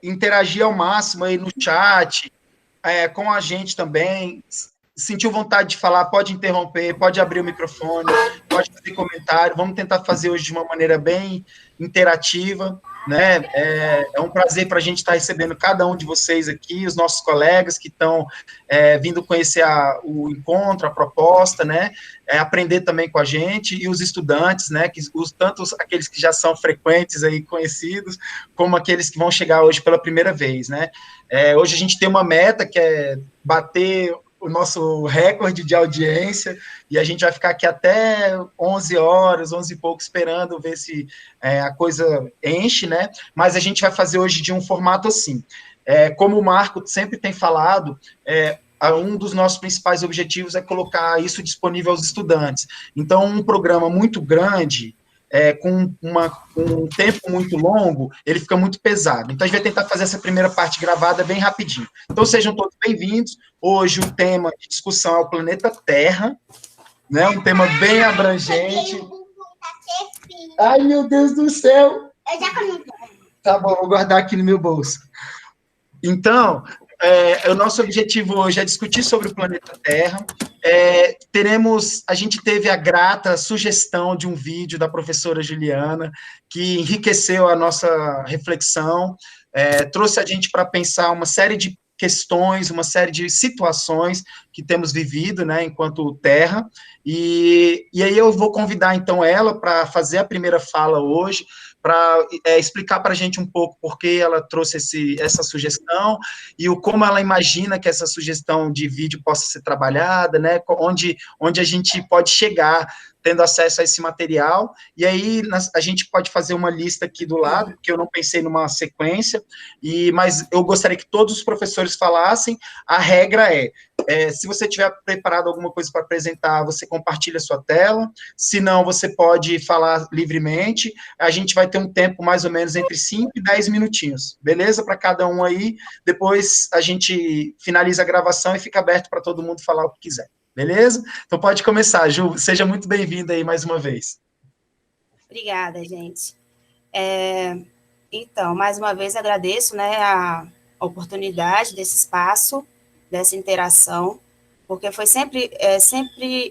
interagir ao máximo aí no chat, com a gente também. Sentiu vontade de falar, pode interromper, pode abrir o microfone, pode fazer comentário. Vamos tentar fazer hoje de uma maneira bem interativa, né? É um prazer para a gente estar recebendo cada um de vocês aqui, os nossos colegas que estão vindo conhecer o encontro, a proposta, né? Aprender também com a gente, e os estudantes, né? Tanto aqueles que já são frequentes aí, conhecidos, como aqueles que vão chegar hoje pela primeira vez, né? Hoje a gente tem uma meta que é bater o nosso recorde de audiência, e a gente vai ficar aqui até 11 horas, 11 e pouco, esperando ver se a coisa enche, né? Mas a gente vai fazer hoje de um formato assim. Como o Marco sempre tem falado, um dos nossos principais objetivos é colocar isso disponível aos estudantes. Então, um programa muito grande, com um tempo muito longo, ele fica muito pesado. Então, a gente vai tentar fazer essa primeira parte gravada bem rapidinho. Então, sejam todos bem-vindos. Hoje, o tema de discussão é o planeta Terra, né? Um tema bem abrangente. Ai, meu Deus do céu! Eu já comi. Tá bom, vou guardar aqui no meu bolso. Então, o nosso objetivo hoje é discutir sobre o planeta Terra. A gente teve a grata sugestão de um vídeo da professora Juliana, que enriqueceu a nossa reflexão, trouxe a gente para pensar uma série de questões, uma série de situações que temos vivido, né, enquanto Terra, e aí eu vou convidar, então, ela para fazer a primeira fala hoje, para explicar para a gente um pouco por que ela trouxe essa sugestão e como ela imagina que essa sugestão de vídeo possa ser trabalhada, né, onde a gente pode chegar tendo acesso a esse material, e aí a gente pode fazer uma lista aqui do lado, porque eu não pensei numa sequência, mas eu gostaria que todos os professores falassem. A regra se você tiver preparado alguma coisa para apresentar, você compartilha a sua tela, se não, você pode falar livremente. A gente vai ter um tempo mais ou menos entre 5 e 10 minutinhos, beleza? Para cada um aí, depois a gente finaliza a gravação e fica aberto para todo mundo falar o que quiser, beleza? Então pode começar, Ju, seja muito bem-vinda aí mais uma vez. Obrigada, gente. Então, mais uma vez agradeço, né, a oportunidade desse espaço, dessa interação, porque foi sempre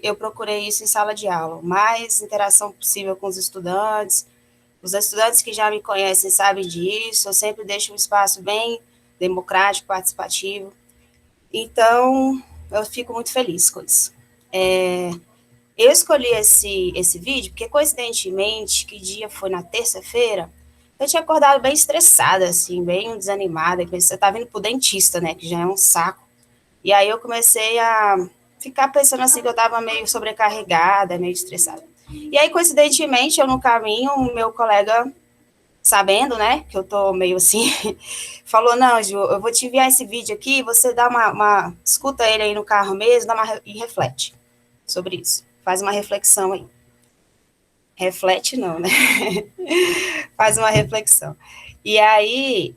eu procurei isso em sala de aula, o mais interação possível com os estudantes que já me conhecem sabem disso, eu sempre deixo um espaço bem democrático, participativo, então eu fico muito feliz com isso. Eu escolhi esse vídeo porque, coincidentemente, que dia foi na terça-feira, eu tinha acordado bem estressada, assim, bem desanimada, que você tá vindo pro dentista, né, que já é um saco. E aí eu comecei a ficar pensando assim, que eu tava meio sobrecarregada, meio estressada. E aí, coincidentemente, eu no caminho, o meu colega, sabendo, né, que eu tô meio assim, falou, não, Ju, eu vou te enviar esse vídeo aqui, você dá escuta ele aí no carro mesmo, e reflete sobre isso. Faz uma reflexão aí. Reflete não, né? Faz uma reflexão. E aí,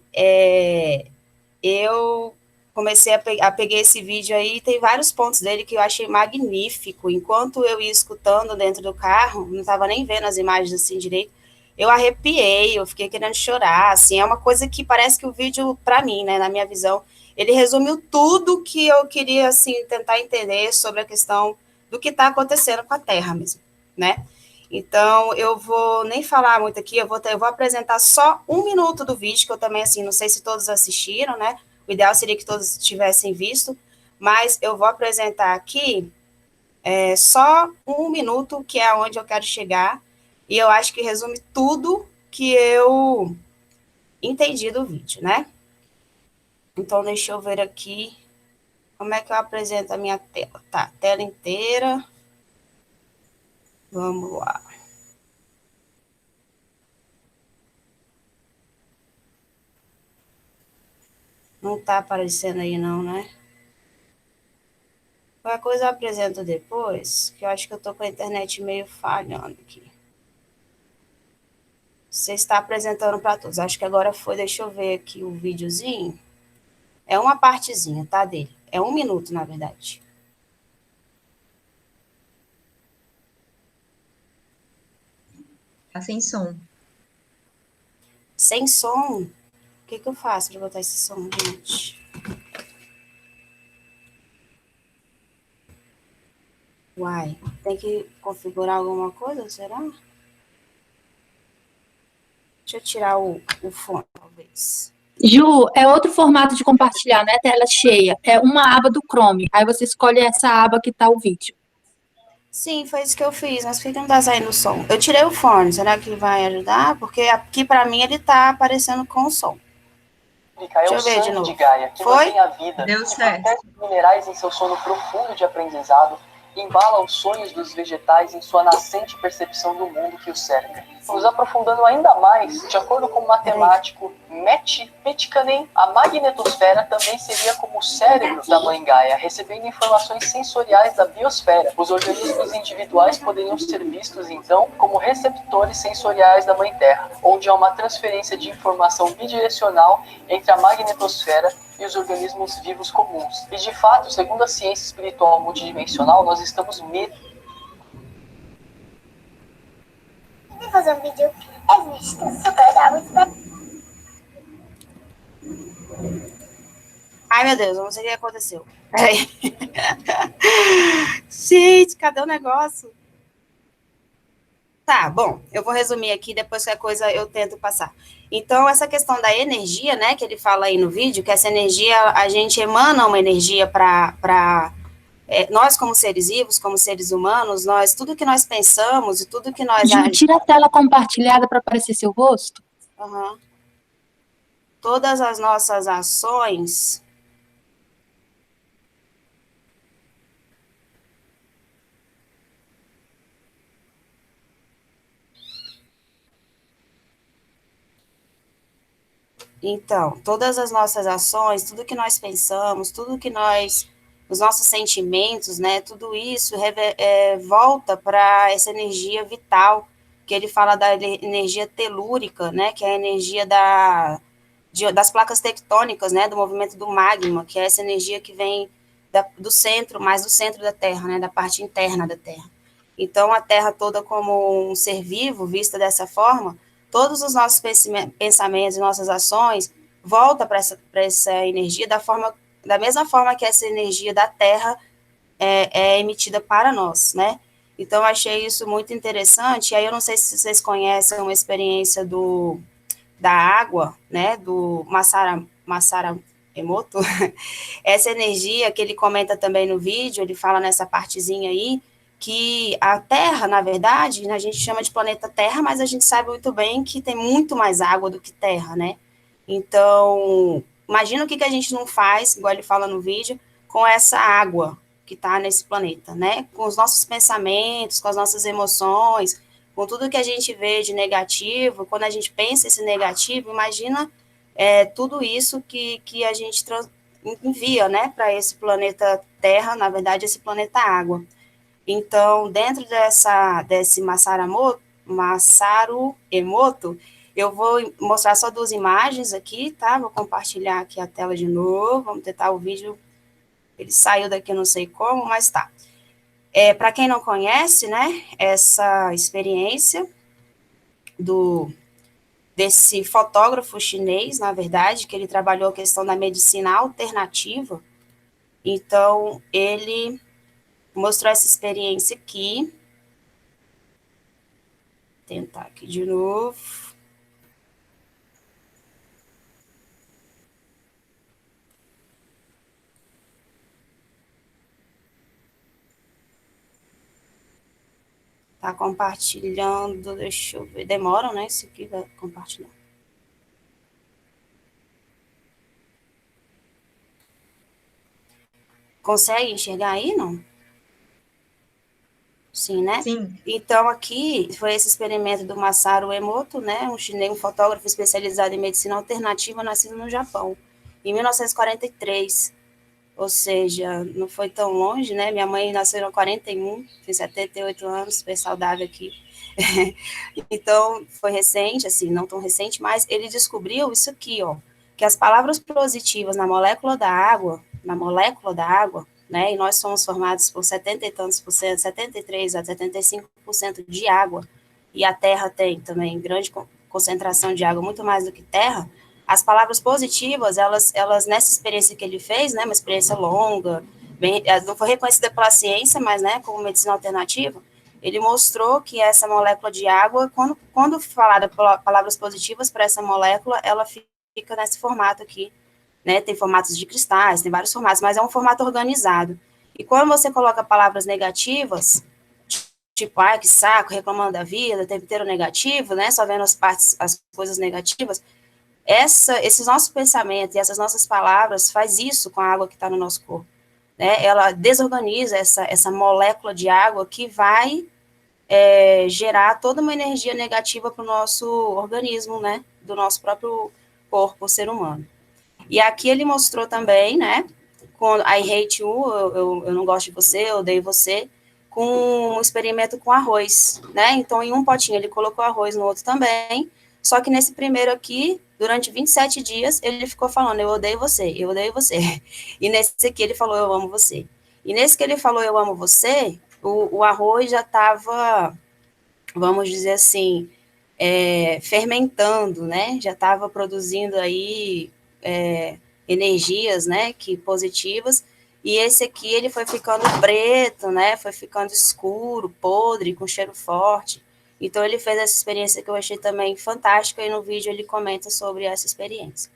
eu comecei a pegar esse vídeo aí, tem vários pontos dele que eu achei magnífico. Enquanto eu ia escutando dentro do carro, não estava nem vendo as imagens assim direito, eu arrepiei, eu fiquei querendo chorar, assim, é uma coisa que parece que o vídeo, para mim, né, na minha visão, ele resumiu tudo que eu queria, assim, tentar entender sobre a questão do que está acontecendo com a Terra mesmo, né? Então, eu vou nem falar muito aqui, eu vou apresentar só 1 minuto do vídeo, que eu também, assim, não sei se todos assistiram, né? O ideal seria que todos tivessem visto, mas eu vou apresentar aqui só 1 minuto, que é onde eu quero chegar, e eu acho que resume tudo que eu entendi do vídeo, né? Então, deixa eu ver aqui como é que eu apresento a minha tela. Tá, tela inteira. Vamos lá. Não tá aparecendo aí não, né? Qualquer coisa eu apresento depois, que eu acho que eu tô com a internet meio falhando aqui. Você está apresentando para todos. Acho que agora foi, deixa eu ver aqui o videozinho. É uma partezinha, tá, dele. É 1 minuto, na verdade. Tá sem som. Sem som? O que eu faço para botar esse som, gente? Uai, tem que configurar alguma coisa, será? Deixa eu tirar o fone, talvez. Ju, é outro formato de compartilhar, não é tela cheia. É uma aba do Chrome. Aí você escolhe essa aba que está o vídeo. Sim, foi isso que eu fiz, mas por que não tá saindo o som? Eu tirei o fone, será que vai ajudar? Porque aqui para mim ele tá aparecendo com o som. Deixa eu ver de novo. De Gaia, que foi? A vida, deu certo. Protege os minerais em seu sono profundo de aprendizado, embala os sonhos dos vegetais em sua nascente percepção do mundo que o cerca. Nos aprofundando ainda mais, de acordo com o matemático Meti Petkanen, a magnetosfera também seria como o cérebro da Mãe Gaia, recebendo informações sensoriais da biosfera. Os organismos individuais poderiam ser vistos, então, como receptores sensoriais da Mãe Terra, onde há uma transferência de informação bidirecional entre a magnetosfera e os organismos vivos comuns. E, de fato, segundo a ciência espiritual multidimensional, nós estamos fazer um vídeo extra, super da muito. Ai, meu Deus, eu não sei o que aconteceu. Peraí. Gente, cadê o negócio? Tá, bom, eu vou resumir aqui, depois qualquer coisa eu tento passar. Então, essa questão da energia, né, que ele fala aí no vídeo, que essa energia, a gente emana uma energia para nós como seres vivos, como seres humanos, tudo que nós pensamos e tudo que nós... Ju, tira a tela compartilhada para aparecer seu rosto. Uhum. Todas as nossas ações... Então, todas as nossas ações, tudo que nós pensamos, tudo que nós... os nossos sentimentos, né, tudo isso volta para essa energia vital, que ele fala da energia telúrica, né, que é a energia das placas tectônicas, né, do movimento do magma, que é essa energia que vem do centro, mais do centro da Terra, né, da parte interna da Terra. Então, a Terra toda como um ser vivo, vista dessa forma, todos os nossos pensamentos e nossas ações voltam para essa energia da mesma forma que essa energia da Terra é emitida para nós, né? Então, eu achei isso muito interessante, e aí eu não sei se vocês conhecem uma experiência da água, né, do Masaru Emoto, essa energia que ele comenta também no vídeo, ele fala nessa partezinha aí, que a Terra, na verdade, a gente chama de planeta Terra, mas a gente sabe muito bem que tem muito mais água do que Terra, né? Então, imagina o que a gente não faz, igual ele fala no vídeo, com essa água que está nesse planeta, né? Com os nossos pensamentos, com as nossas emoções, com tudo que a gente vê de negativo, quando a gente pensa esse negativo, imagina tudo isso que a gente envia, né, para esse planeta Terra, na verdade, esse planeta Água. Então, dentro desse Masaru Emoto, eu vou mostrar só 2 imagens aqui, tá? Vou compartilhar aqui a tela de novo, vamos tentar o vídeo, ele saiu daqui não sei como, mas tá. Para quem não conhece, né, essa experiência desse fotógrafo chinês, na verdade, que ele trabalhou a questão da medicina alternativa, então, ele mostrou essa experiência aqui. Vou tentar aqui de novo. Tá compartilhando, deixa eu ver. Demora, né? Isso aqui vai compartilhar. Consegue enxergar aí, não? Sim, né? Sim. Então, aqui foi esse experimento do Masaru Emoto, né? Um chinês, um fotógrafo especializado em medicina alternativa, nascido no Japão, em 1943. Ou seja, não foi tão longe, né? Minha mãe nasceu em 41, tem 78 anos, super saudável aqui. Então, foi recente, assim, não tão recente, mas ele descobriu isso aqui, ó, que as palavras positivas na molécula da água, né, e nós somos formados por 70 e tantos por cento, 73 a 75% de água, e a Terra tem também grande concentração de água, muito mais do que terra. As palavras positivas, elas nessa experiência que ele fez, né, uma experiência longa, não foi reconhecida pela ciência, mas, né, como medicina alternativa, ele mostrou que essa molécula de água, quando falada palavras positivas para essa molécula, ela fica nesse formato aqui, né, tem formatos de cristais, tem vários formatos, mas é um formato organizado. E quando você coloca palavras negativas, tipo, ai, que saco, reclamando da vida, o tempo inteiro negativo, né, só vendo as coisas negativas, esses nossos pensamentos e essas nossas palavras faz isso com a água que está no nosso corpo, né, ela desorganiza essa molécula de água que vai gerar toda uma energia negativa para o nosso organismo, né, do nosso próprio corpo, ser humano. E aqui ele mostrou também, né, com I hate you, eu não gosto de você, eu odeio você, com um experimento com arroz, né, então em um potinho ele colocou arroz, no outro também, só que nesse primeiro aqui, durante 27 dias, ele ficou falando, eu odeio você, e nesse aqui ele falou, eu amo você. E nesse que ele falou, eu amo você, o arroz já estava, vamos dizer assim, fermentando, né, já estava produzindo aí energias, né, positivas, e esse aqui ele foi ficando preto, né, foi ficando escuro, podre, com cheiro forte. Então ele fez essa experiência que eu achei também fantástica, e no vídeo ele comenta sobre essa experiência.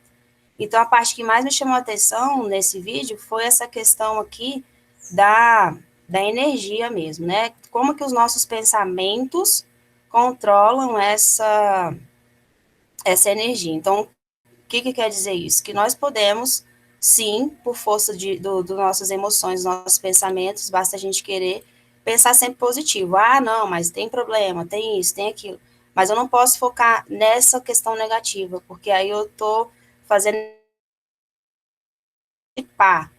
Então a parte que mais me chamou a atenção nesse vídeo foi essa questão aqui da energia mesmo, né, como que os nossos pensamentos controlam essa energia. Então, o que quer dizer isso? Que nós podemos, sim, por força das nossas emoções, dos nossos pensamentos, basta a gente querer pensar sempre positivo. Ah, não, mas tem problema, tem isso, tem aquilo. Mas eu não posso focar nessa questão negativa, porque aí eu estou fazendo dissipar,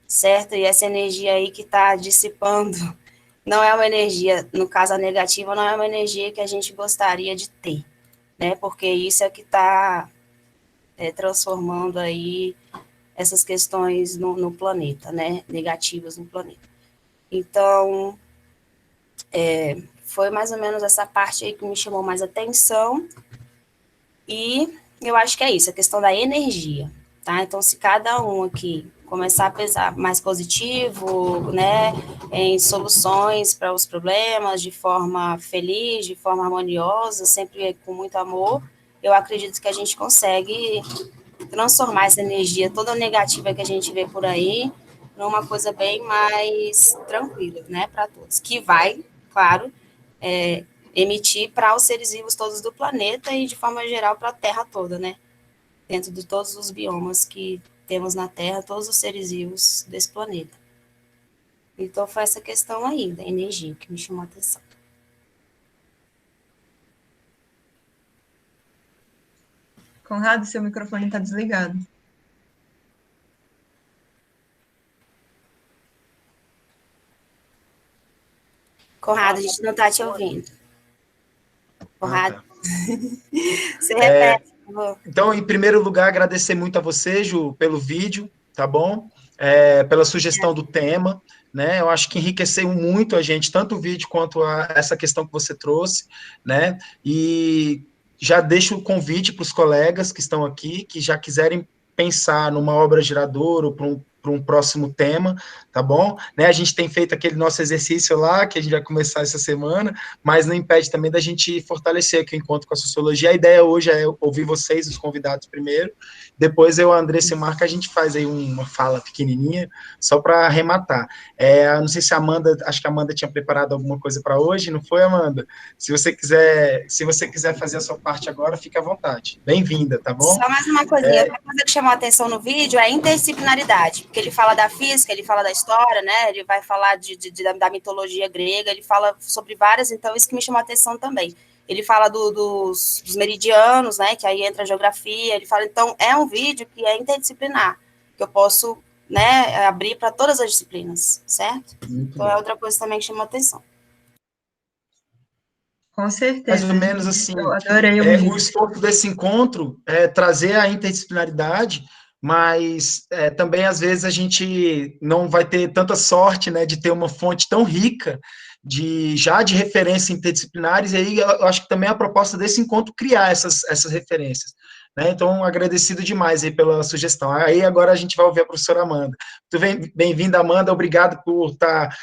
certo? E essa energia aí que está dissipando não é uma energia, no caso a negativa, não é uma energia que a gente gostaria de ter, né? Porque isso é que está transformando aí essas questões no planeta, né? Negativas no planeta. Então, foi mais ou menos essa parte aí que me chamou mais atenção. E eu acho que é isso, a questão da energia, tá? Então, se cada um aqui começar a pensar mais positivo, né, em soluções para os problemas, de forma feliz, de forma harmoniosa, sempre com muito amor, eu acredito que a gente consegue transformar essa energia toda negativa que a gente vê por aí numa coisa bem mais tranquila, né, para todos, que vai, claro, emitir para os seres vivos todos do planeta e, de forma geral, para a Terra toda, né, dentro de todos os biomas que temos na Terra, todos os seres vivos desse planeta. Então, foi essa questão aí, da energia, que me chamou a atenção. Conrado, seu microfone está desligado. Conrado, a gente não está te ouvindo. Conrado, tá. você repete, por favor. Então, em primeiro lugar, agradecer muito a você, Ju, pelo vídeo, tá bom? Pela sugestão do tema, né? Eu acho que enriqueceu muito a gente, tanto o vídeo quanto essa questão que você trouxe, né? E já deixo o convite para os colegas que estão aqui, que já quiserem pensar numa obra geradora ou para um próximo tema, tá bom? Né, a gente tem feito aquele nosso exercício lá, que a gente vai começar essa semana, mas não impede também da gente fortalecer aqui o encontro com a sociologia. A ideia hoje é ouvir vocês, os convidados primeiro, depois eu, a Andressa e o Marco, a gente faz aí uma fala pequenininha, só para arrematar. Não sei se a Amanda, acho que a Amanda tinha preparado alguma coisa para hoje, não foi, Amanda? Se você quiser fazer a sua parte agora, fique à vontade. Bem-vinda, tá bom? Só mais uma coisinha, outra coisa que chamou a atenção no vídeo é a interdisciplinaridade, porque ele fala da física, ele fala da história, né, ele vai falar da mitologia grega, ele fala sobre várias, então isso que me chamou a atenção também. Ele fala dos meridianos, né, que aí entra a geografia, ele fala, então, é um vídeo que é interdisciplinar, que eu posso, né, abrir para todas as disciplinas, certo? Muito então, bom. é outra coisa também que chamou a atenção. Com certeza. Mais ou menos assim, eu adorei o escopo desse encontro é trazer a interdisciplinaridade, mas também, às vezes, a gente não vai ter tanta sorte, né, de ter uma fonte tão rica de referências interdisciplinares, e aí eu acho que também a proposta desse encontro criar essas referências, né? Então, agradecido demais aí pela sugestão. Aí agora a gente vai ouvir a professora Amanda. Muito bem-vinda, Amanda, obrigado por estar,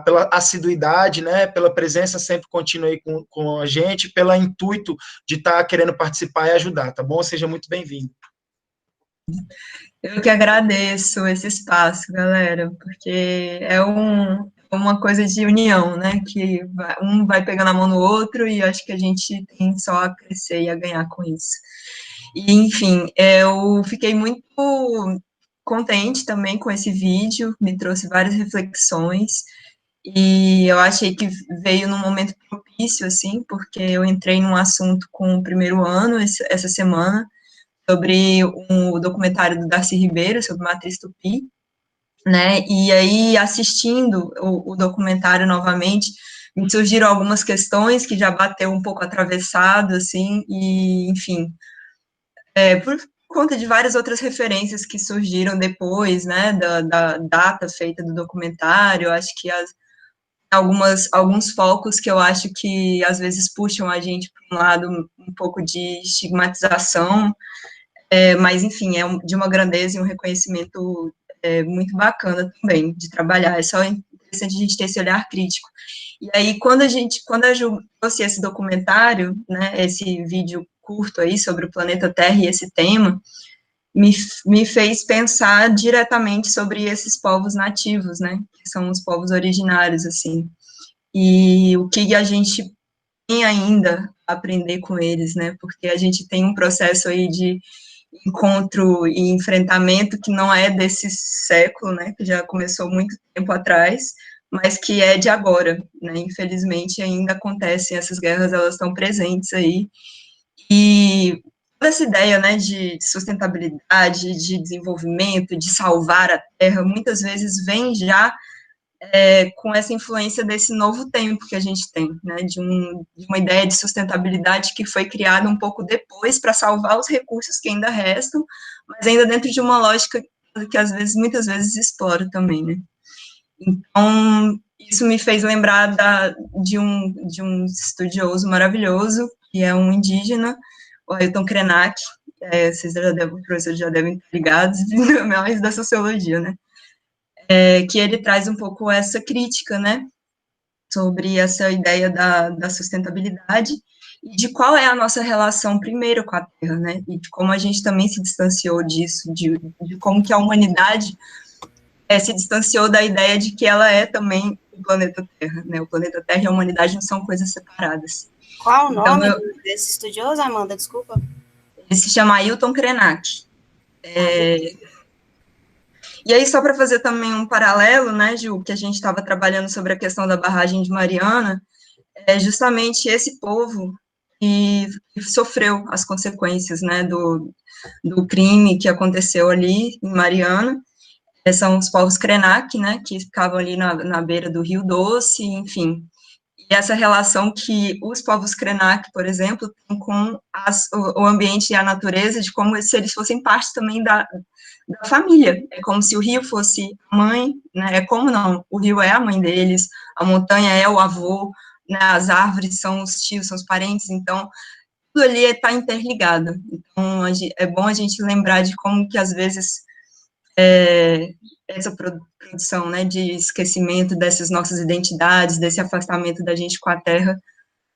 pela assiduidade, né? Pela presença sempre contínua aí com a gente, pelo intuito de estar querendo participar e ajudar, tá bom? Seja muito bem-vindo. Eu que agradeço esse espaço, galera, porque é uma coisa de união, né? Que um vai pegando a mão no outro e acho que a gente tem só a crescer e a ganhar com isso. E, enfim, eu fiquei muito contente também com esse vídeo, me trouxe várias reflexões, e eu achei que veio num momento propício, assim, porque eu entrei num assunto com o primeiro ano essa semana, sobre um documentário do Darcy Ribeiro, sobre Matriz Tupi, né, e aí, assistindo o documentário novamente, me surgiram algumas questões que já bateu um pouco atravessado, assim, e, enfim, por conta de várias outras referências que surgiram depois, né, da data feita do documentário, acho que alguns focos que eu acho que às vezes puxam a gente para um lado um pouco de estigmatização, mas enfim, de uma grandeza e um reconhecimento muito bacana também de trabalhar. É só interessante a gente ter esse olhar crítico. E aí, quando a Ju trouxe esse documentário, né, esse vídeo curto aí sobre o planeta Terra e esse tema, me fez pensar diretamente sobre esses povos nativos, né, que são os povos originários, assim, e o que a gente tem ainda a aprender com eles, né, porque a gente tem um processo aí de encontro e enfrentamento que não é desse século, né, que já começou muito tempo atrás, mas que é de agora, né, infelizmente ainda acontecem, essas guerras, elas estão presentes aí, e toda essa ideia, né, de sustentabilidade, de desenvolvimento, de salvar a terra, muitas vezes vem já com essa influência desse novo tempo que a gente tem, né, de uma ideia de sustentabilidade que foi criada um pouco depois para salvar os recursos que ainda restam, mas ainda dentro de uma lógica que muitas vezes explora também, né. Então, isso me fez lembrar de um estudioso maravilhoso, que é um indígena, o Ailton Krenak, os professores já devem estar ligados, mais da sociologia, né, que ele traz um pouco essa crítica, né, sobre essa ideia da sustentabilidade e de qual é a nossa relação primeiro com a Terra, né, e de como a gente também se distanciou disso, de como que a humanidade se distanciou da ideia de que ela é também o planeta Terra, né, o planeta Terra e a humanidade não são coisas separadas. Qual o nome desse estudioso, Amanda? Desculpa. Ele se chama Ailton Krenak. E aí, só para fazer também um paralelo, né, Ju, que a gente estava trabalhando sobre a questão da barragem de Mariana, é justamente esse povo que sofreu as consequências, né, do crime que aconteceu ali em Mariana. São os povos Krenak, né, que ficavam ali na beira do Rio Doce, enfim. E essa relação que os povos Krenak, por exemplo, têm com o ambiente e a natureza, de como se eles fossem parte também da família. É como se o rio fosse a mãe, né? É como não, o rio é a mãe deles, a montanha é o avô, né? As árvores são os tios, são os parentes, então tudo ali está interligado. Então é bom a gente lembrar de como que às vezes essa produção, né, de esquecimento dessas nossas identidades, desse afastamento da gente com a terra,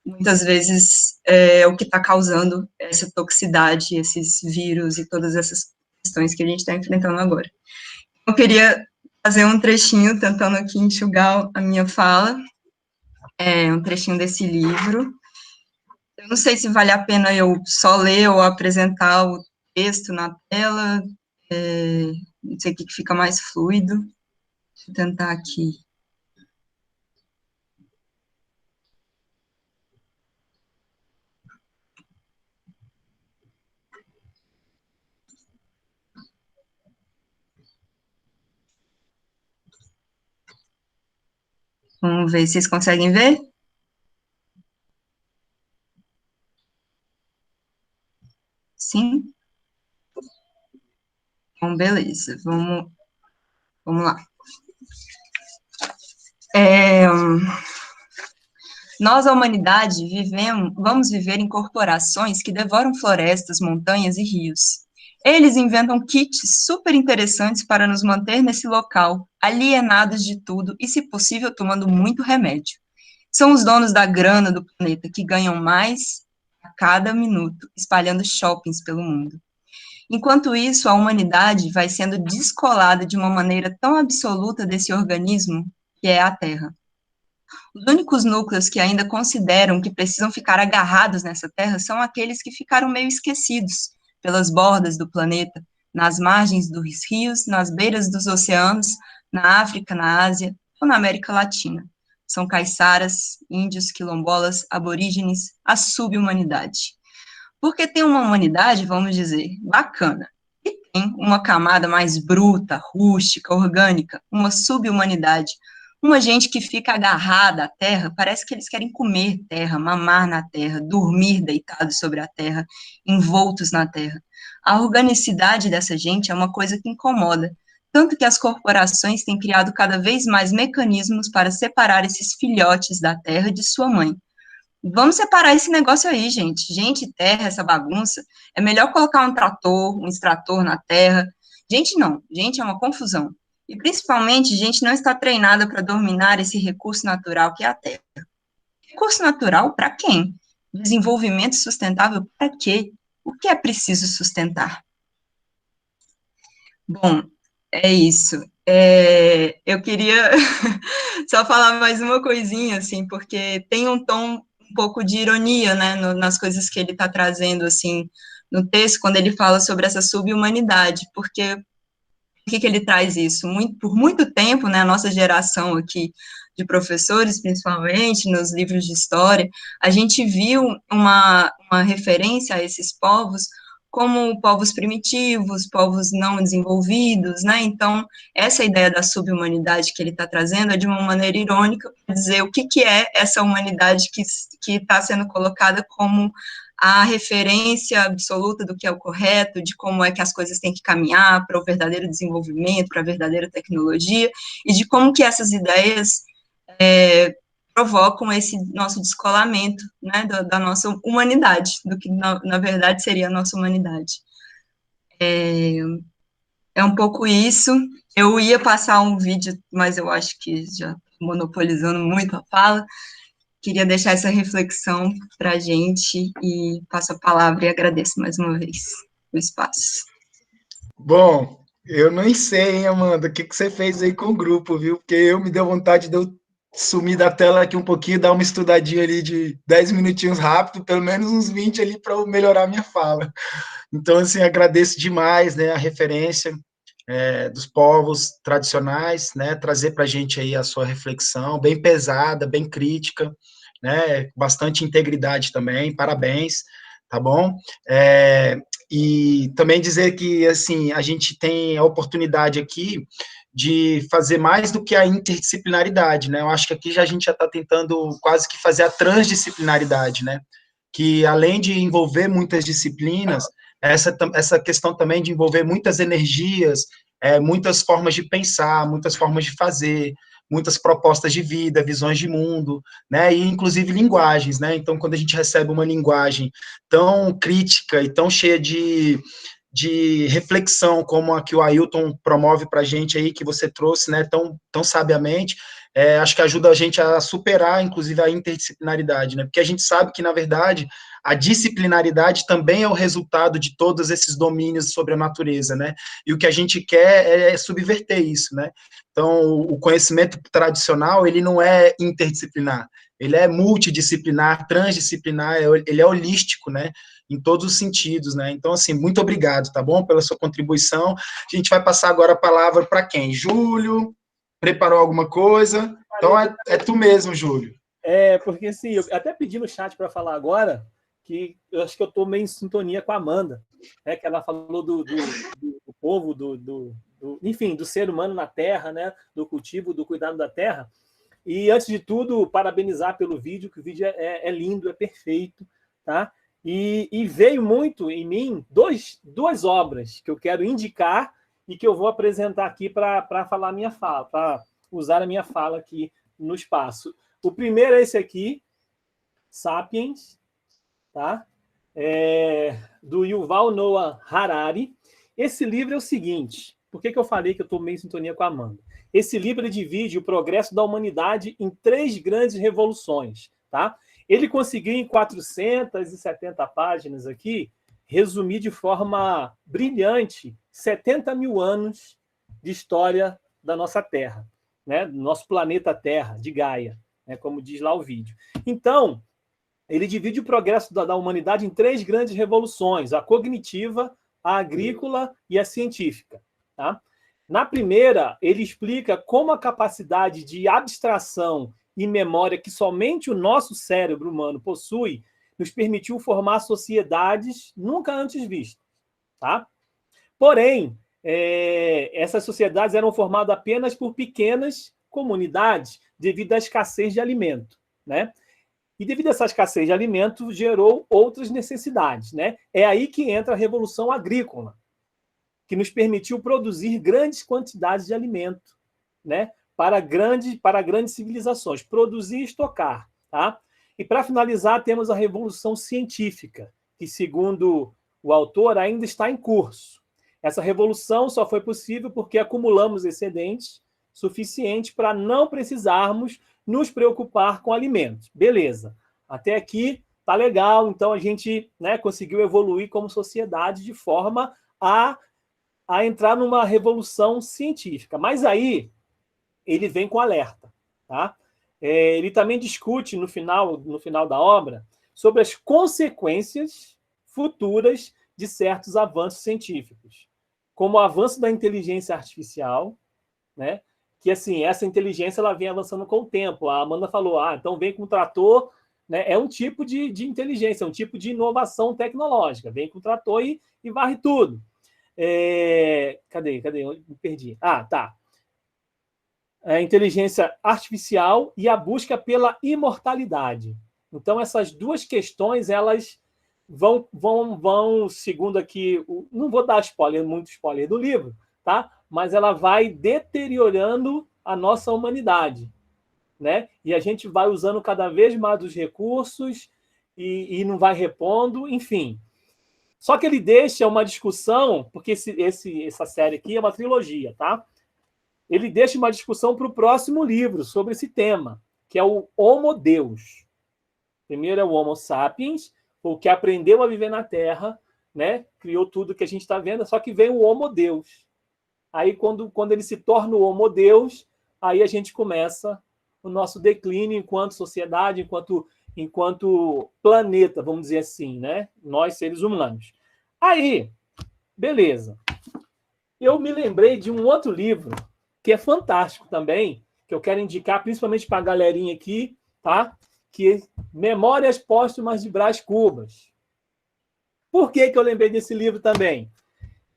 muitas vezes é o que está causando essa toxicidade, esses vírus e todas essas questões que a gente está enfrentando agora. Eu queria fazer um trechinho, tentando aqui enxugar a minha fala, um trechinho desse livro. Eu não sei se vale a pena eu só ler ou apresentar o texto na tela, não sei o que fica mais fluido. Deixa eu tentar aqui. Vamos ver se vocês conseguem ver. Sim? Então, beleza. Vamos lá. Nós, a humanidade, vamos viver em corporações que devoram florestas, montanhas e rios. Eles inventam kits super interessantes para nos manter nesse local, alienados de tudo e, se possível, tomando muito remédio. São os donos da grana do planeta que ganham mais a cada minuto, espalhando shoppings pelo mundo. Enquanto isso, a humanidade vai sendo descolada de uma maneira tão absoluta desse organismo que é a Terra. Os únicos núcleos que ainda consideram que precisam ficar agarrados nessa Terra são aqueles que ficaram meio esquecidos pelas bordas do planeta, nas margens dos rios, nas beiras dos oceanos, na África, na Ásia ou na América Latina. São caiçaras, índios, quilombolas, aborígenes, a sub-humanidade. Porque tem uma humanidade, vamos dizer, bacana, e tem uma camada mais bruta, rústica, orgânica, uma sub-humanidade, uma gente que fica agarrada à terra, parece que eles querem comer terra, mamar na terra, dormir deitados sobre a terra, envoltos na terra. A organicidade dessa gente é uma coisa que incomoda, tanto que as corporações têm criado cada vez mais mecanismos para separar esses filhotes da terra de sua mãe. Vamos separar esse negócio aí, gente. Gente, terra, essa bagunça. É melhor colocar um trator, um extrator na terra. Gente, não. Gente, é uma confusão. E, principalmente, gente não está treinada para dominar esse recurso natural que é a terra. Recurso natural para quem? Desenvolvimento sustentável para quê? O que é preciso sustentar? Bom, é isso. Eu queria só falar mais uma coisinha, assim, porque tem um tom um pouco de ironia, né, nas coisas que ele está trazendo, assim, no texto, quando ele fala sobre essa sub-humanidade, porque por que ele traz isso? Por muito tempo, né, a nossa geração aqui de professores, principalmente, nos livros de história, a gente viu uma referência a esses povos como povos primitivos, povos não desenvolvidos, né, então, essa ideia da sub-humanidade que ele está trazendo é de uma maneira irônica, para dizer o que é essa humanidade que está sendo colocada como a referência absoluta do que é o correto, de como é que as coisas têm que caminhar para o verdadeiro desenvolvimento, para a verdadeira tecnologia, e de como que essas ideias provocam esse nosso descolamento, né, da nossa humanidade, do que na verdade seria a nossa humanidade. É um pouco isso. Eu ia passar um vídeo, mas eu acho que já estou monopolizando muito a fala. Queria deixar essa reflexão para a gente e passo a palavra e agradeço mais uma vez o espaço. Bom, eu nem sei, hein, Amanda, o que você fez aí com o grupo, viu? Porque eu me deu vontade de eu sumir da tela aqui um pouquinho, dar uma estudadinha ali de 10 minutinhos rápido, pelo menos uns 20 ali para eu melhorar a minha fala. Então, assim, agradeço demais, né, a referência dos povos tradicionais, né, trazer para a gente aí a sua reflexão, bem pesada, bem crítica, né, bastante integridade também, parabéns, tá bom? E também dizer que, assim, a gente tem a oportunidade aqui de fazer mais do que a interdisciplinaridade, né, eu acho que aqui a gente já está tentando quase que fazer a transdisciplinaridade, né, que além de envolver muitas disciplinas, essa questão também de envolver muitas energias, muitas formas de pensar, muitas formas de fazer, muitas propostas de vida, visões de mundo, né, e inclusive linguagens, né, então quando a gente recebe uma linguagem tão crítica e tão cheia de reflexão, como a que o Ailton promove para a gente aí, que você trouxe, né, tão sabiamente, acho que ajuda a gente a superar, inclusive, a interdisciplinaridade, né, porque a gente sabe que, na verdade, a disciplinaridade também é o resultado de todos esses domínios sobre a natureza, né, e o que a gente quer é subverter isso, né, então, o conhecimento tradicional, ele não é interdisciplinar, ele é multidisciplinar, transdisciplinar, ele é holístico, né, em todos os sentidos, né, então, assim, muito obrigado, tá bom, pela sua contribuição. A gente vai passar agora a palavra para quem? Júlio, preparou alguma coisa? Então, é tu mesmo, Júlio. Porque assim, eu até pedi no chat para falar agora, que eu acho que eu estou meio em sintonia com a Amanda, né, que ela falou do povo, enfim, do ser humano na Terra, né, do cultivo, do cuidado da Terra. E, antes de tudo, parabenizar pelo vídeo, que o vídeo é lindo, é perfeito, tá? E veio muito em mim duas obras que eu quero indicar e que eu vou apresentar aqui para falar a minha fala, para usar a minha fala aqui no espaço. O primeiro é esse aqui, Sapiens, tá? Do Yuval Noah Harari. Esse livro é o seguinte, por que eu falei que eu estou meio em sintonia com a Amanda? Esse livro ele divide o progresso da humanidade em 3 grandes revoluções, tá? Ele conseguiu, em 470 páginas aqui, resumir de forma brilhante 70 mil anos de história da nossa Terra, né? Do nosso planeta Terra, de Gaia, né? Como diz lá o vídeo. Então, ele divide o progresso da humanidade em 3 grandes revoluções: a cognitiva, a agrícola e a científica. Tá? Na primeira, ele explica como a capacidade de abstração e memória que somente o nosso cérebro humano possui nos permitiu formar sociedades nunca antes vistas. Tá? Porém, essas sociedades eram formadas apenas por pequenas comunidades devido à escassez de alimento, né? E devido a essa escassez de alimento, gerou outras necessidades, né? É aí que entra a Revolução Agrícola, que nos permitiu produzir grandes quantidades de alimento, né? Para grandes civilizações, produzir e estocar, tá? E para finalizar, temos a Revolução Científica, que, segundo o autor, ainda está em curso. Essa revolução só foi possível porque acumulamos excedentes suficientes para não precisarmos nos preocupar com alimentos. Beleza. Até aqui tá legal, então a gente, né, conseguiu evoluir como sociedade de forma a entrar numa revolução científica. Mas aí ele vem com alerta. Tá? Ele também discute no final da obra sobre as consequências futuras de certos avanços científicos, como o avanço da inteligência artificial, né? Que, assim, essa inteligência ela vem avançando com o tempo. A Amanda falou, então vem com o trator, né? É um tipo de inteligência, é um tipo de inovação tecnológica. Vem com o trator e varre tudo. Cadê? Eu me perdi. Tá. A inteligência artificial e a busca pela imortalidade. Então, essas duas questões, elas vão segundo aqui, não vou dar muito spoiler do livro, tá? Mas ela vai deteriorando a nossa humanidade, né? E a gente vai usando cada vez mais os recursos e não vai repondo, enfim. Só que ele deixa uma discussão, porque essa série aqui é uma trilogia, tá? Ele deixa uma discussão para o próximo livro sobre esse tema, que é o Homo Deus. Primeiro é o Homo Sapiens, o que aprendeu a viver na Terra, né? Criou tudo que a gente está vendo, só que vem o Homo Deus. Aí, quando ele se torna o Homo Deus, aí a gente começa o nosso declínio enquanto sociedade, enquanto planeta, vamos dizer assim, né? Nós, seres humanos. Aí, beleza. Eu me lembrei de um outro livro, que é fantástico também, que eu quero indicar principalmente para a galerinha aqui, tá? Que é Memórias Póstumas de Brás Cubas. Por que eu lembrei desse livro também?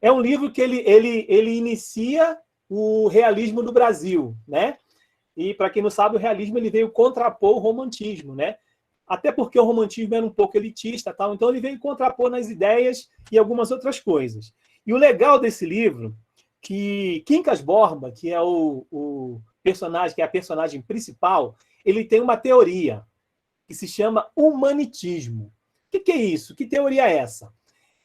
É um livro que ele inicia o realismo do Brasil, né? E, para quem não sabe, o realismo ele veio contrapor o romantismo, né? Até porque o romantismo era um pouco elitista, tal, então ele veio contrapor nas ideias e algumas outras coisas. E o legal desse livro, que Quincas Borba, que é o personagem, que é a personagem principal, ele tem uma teoria que se chama humanitismo. O que é isso? Que teoria é essa?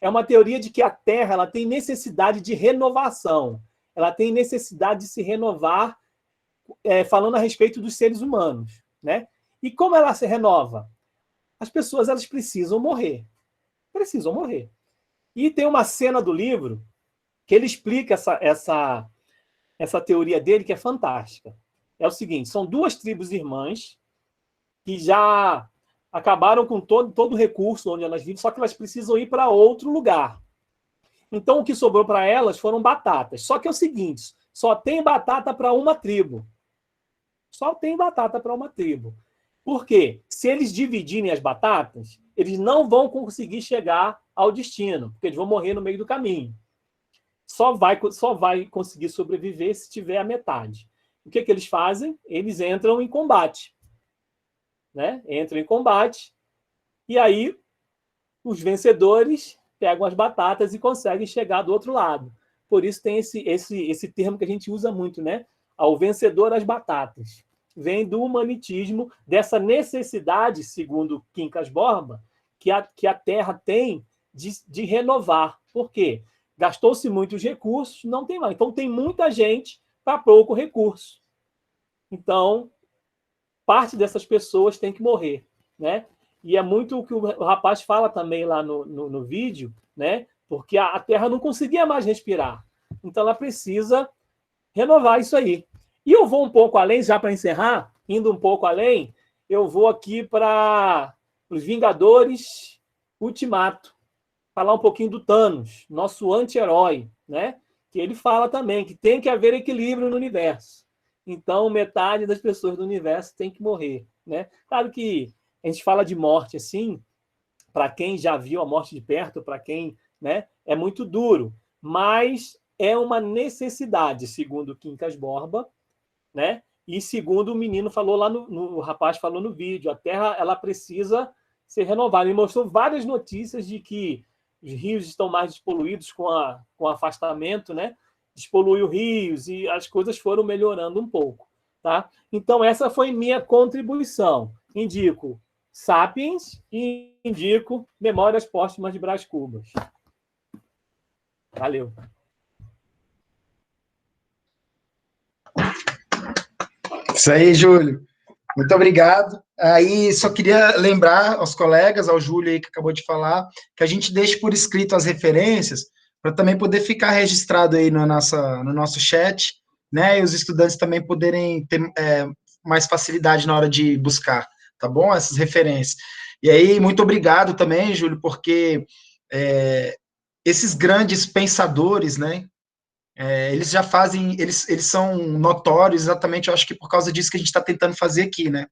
É uma teoria de que a Terra ela tem necessidade de renovação. Ela tem necessidade de se renovar, falando a respeito dos seres humanos, né? E como ela se renova? As pessoas elas precisam morrer. Precisam morrer. E tem uma cena do livro que ele explica essa teoria dele, que é fantástica. É o seguinte, são 2 tribos irmãs que já acabaram com todo o recurso onde elas vivem, só que elas precisam ir para outro lugar. Então, o que sobrou para elas foram batatas. Só que é o seguinte, só tem batata para uma tribo. Só tem batata para uma tribo. Por quê? Se eles dividirem as batatas, eles não vão conseguir chegar ao destino, porque eles vão morrer no meio do caminho. Só vai conseguir sobreviver se tiver a metade. O que eles fazem? Eles entram em combate. Né? Entram em combate e aí os vencedores pegam as batatas e conseguem chegar do outro lado. Por isso tem esse termo que a gente usa muito, né? Ao vencedor as batatas. vem do humanitismo, dessa necessidade, segundo Quincas Borba, que a Terra tem de renovar. Por quê? Gastou-se muitos recursos, não tem mais. Então, tem muita gente para pouco recurso. Então, parte dessas pessoas tem que morrer, né? E é muito o que o rapaz fala também lá no vídeo, né? Porque a Terra não conseguia mais respirar. Então, ela precisa renovar isso aí. E eu vou um pouco além, já para encerrar, indo um pouco além, eu vou aqui para os Vingadores Ultimato, falar um pouquinho do Thanos, nosso anti-herói, né? Que ele fala também que tem que haver equilíbrio no universo. Então, metade das pessoas do universo tem que morrer, né? Claro que a gente fala de morte assim, para quem já viu a morte de perto, para quem, né, é muito duro, mas é uma necessidade, segundo o Quincas Borba, né? E segundo o menino falou lá o rapaz falou no vídeo, a Terra ela precisa ser renovada. Ele mostrou várias notícias de que os rios estão mais despoluídos com o afastamento, né? Despoluiu rios e as coisas foram melhorando um pouco, tá? Então essa foi minha contribuição. Indico Sapiens e indico Memórias Póstumas de Brás Cubas. Valeu. Isso aí, Júlio. Muito obrigado. Aí, só queria lembrar aos colegas, ao Júlio aí que acabou de falar, que a gente deixe por escrito as referências, para também poder ficar registrado aí no nosso chat, né? E os estudantes também poderem ter mais facilidade na hora de buscar, tá bom? Essas referências. E aí, muito obrigado também, Júlio, porque esses grandes pensadores, né? Eles já fazem, eles são notórios exatamente, eu acho que por causa disso que a gente está tentando fazer aqui, né?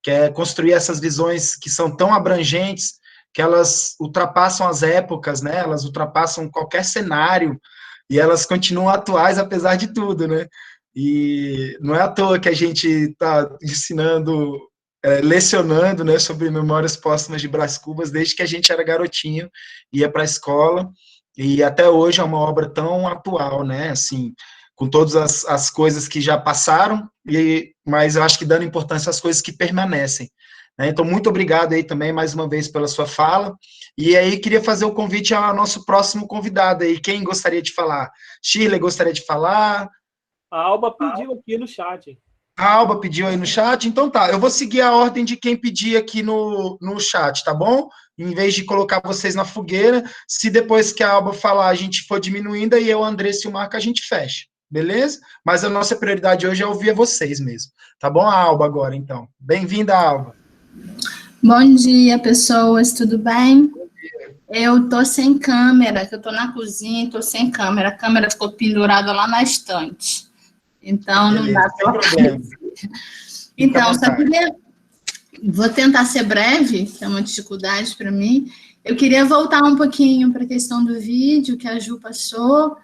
Que é construir essas visões que são tão abrangentes, que elas ultrapassam as épocas, né? Elas ultrapassam qualquer cenário, e elas continuam atuais apesar de tudo, né? E não é à toa que a gente está ensinando, lecionando, né, sobre Memórias Póstumas de Brás Cubas, desde que a gente era garotinho, ia para a escola, e até hoje é uma obra tão atual, né, assim, com todas as coisas que já passaram, mas eu acho que dando importância às coisas que permanecem, né? Então, muito obrigado aí também, mais uma vez, pela sua fala, e aí queria fazer o convite ao nosso próximo convidado aí, quem gostaria de falar? Shirley gostaria de falar? A Alba pediu aqui no chat. A Alba pediu aí no chat, então tá, eu vou seguir a ordem de quem pedir aqui no chat, tá bom? Em vez de colocar vocês na fogueira, se depois que a Alba falar a gente for diminuindo, aí eu, Andressa e o Marco, a gente fecha, beleza? Mas a nossa prioridade hoje é ouvir vocês mesmo, tá bom? A Alba agora, então. Bem-vinda, Alba. Bom dia, pessoas, tudo bem? Eu tô sem câmera, que eu tô na cozinha e tô sem câmera. A câmera ficou pendurada lá na estante. Então, não dá para ver. Então, só queria... Vou tentar ser breve, que é uma dificuldade para mim. Eu queria voltar um pouquinho para a questão do vídeo que a Ju passou,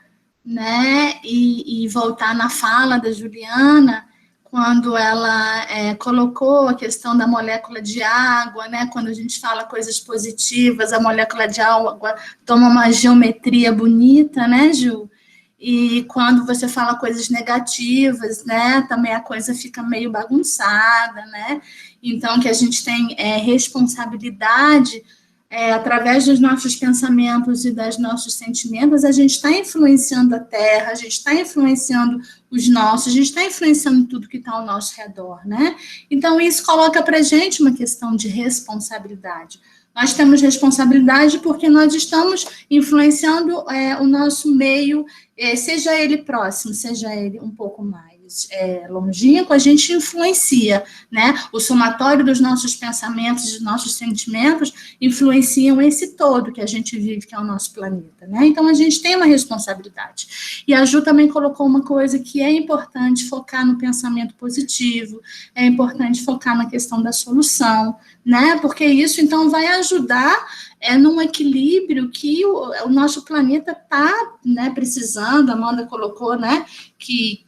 né? E voltar na fala da Juliana, quando ela colocou a questão da molécula de água, né? Quando a gente fala coisas positivas, a molécula de água toma uma geometria bonita, né, Ju? E quando você fala coisas negativas, né, também a coisa fica meio bagunçada, né? Então, que a gente tem responsabilidade, através dos nossos pensamentos e dos nossos sentimentos, a gente está influenciando a Terra, a gente está influenciando os nossos, a gente está influenciando tudo que está ao nosso redor, né? Então, isso coloca para a gente uma questão de responsabilidade. Nós temos responsabilidade porque nós estamos influenciando o nosso meio, seja ele próximo, seja ele um pouco mais longínquo, a gente influencia, né? O somatório dos nossos pensamentos, dos nossos sentimentos, influenciam esse todo que a gente vive, que é o nosso planeta, né? Então, a gente tem uma responsabilidade. E a Ju também colocou uma coisa que é importante focar no pensamento positivo, é importante focar na questão da solução, né? Porque isso, então, vai ajudar num equilíbrio que o nosso planeta está, né, precisando. A Amanda colocou, né, que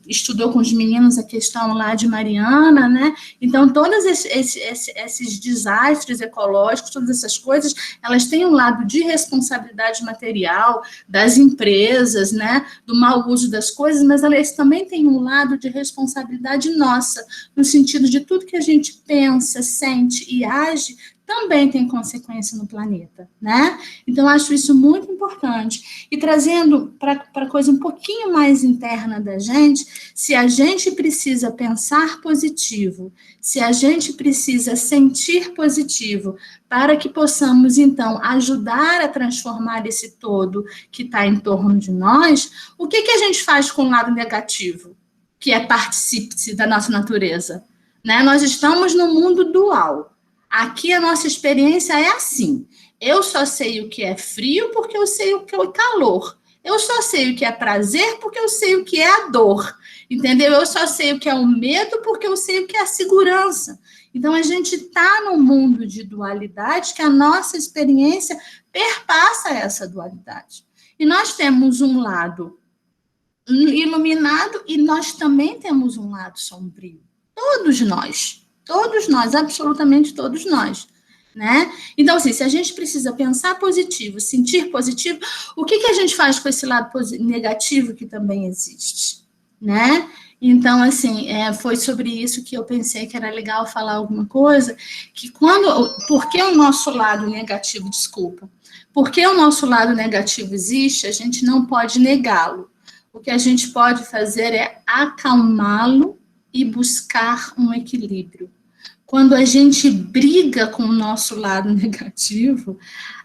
estudou com os meninos a questão lá de Mariana, né? Então, todos esses desastres ecológicos, todas essas coisas, elas têm um lado de responsabilidade material das empresas, né, do mau uso das coisas, mas elas também têm um lado de responsabilidade nossa, no sentido de tudo que a gente pensa, sente e age também tem consequência no planeta, né? Então, acho isso muito importante. E trazendo para a coisa um pouquinho mais interna da gente, se a gente precisa pensar positivo, se a gente precisa sentir positivo, para que possamos, então, ajudar a transformar esse todo que está em torno de nós, o que a gente faz com o lado negativo, que é partícipe da nossa natureza? Né? Nós estamos no mundo dual. Aqui a nossa experiência é assim. Eu só sei o que é frio porque eu sei o que é o calor. Eu só sei o que é prazer porque eu sei o que é a dor. Entendeu? Eu só sei o que é o medo porque eu sei o que é a segurança. Então, a gente está num mundo de dualidade que a nossa experiência perpassa essa dualidade. E nós temos um lado iluminado e nós também temos um lado sombrio. Todos nós, absolutamente todos nós, né? Então, assim, se a gente precisa pensar positivo, sentir positivo, o que a gente faz com esse lado negativo que também existe, né? Então, assim, foi sobre isso que eu pensei que era legal falar alguma coisa, porque o nosso lado negativo, porque o nosso lado negativo existe, a gente não pode negá-lo. O que a gente pode fazer é acalmá-lo e buscar um equilíbrio. Quando a gente briga com o nosso lado negativo,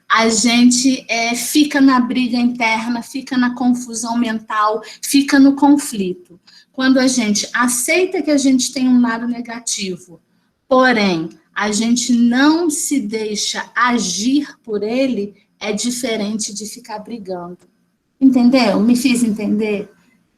a gente fica na briga interna, fica na confusão mental, fica no conflito. Quando a gente aceita que a gente tem um lado negativo, porém, a gente não se deixa agir por ele, é diferente de ficar brigando. Entendeu? Me fiz entender?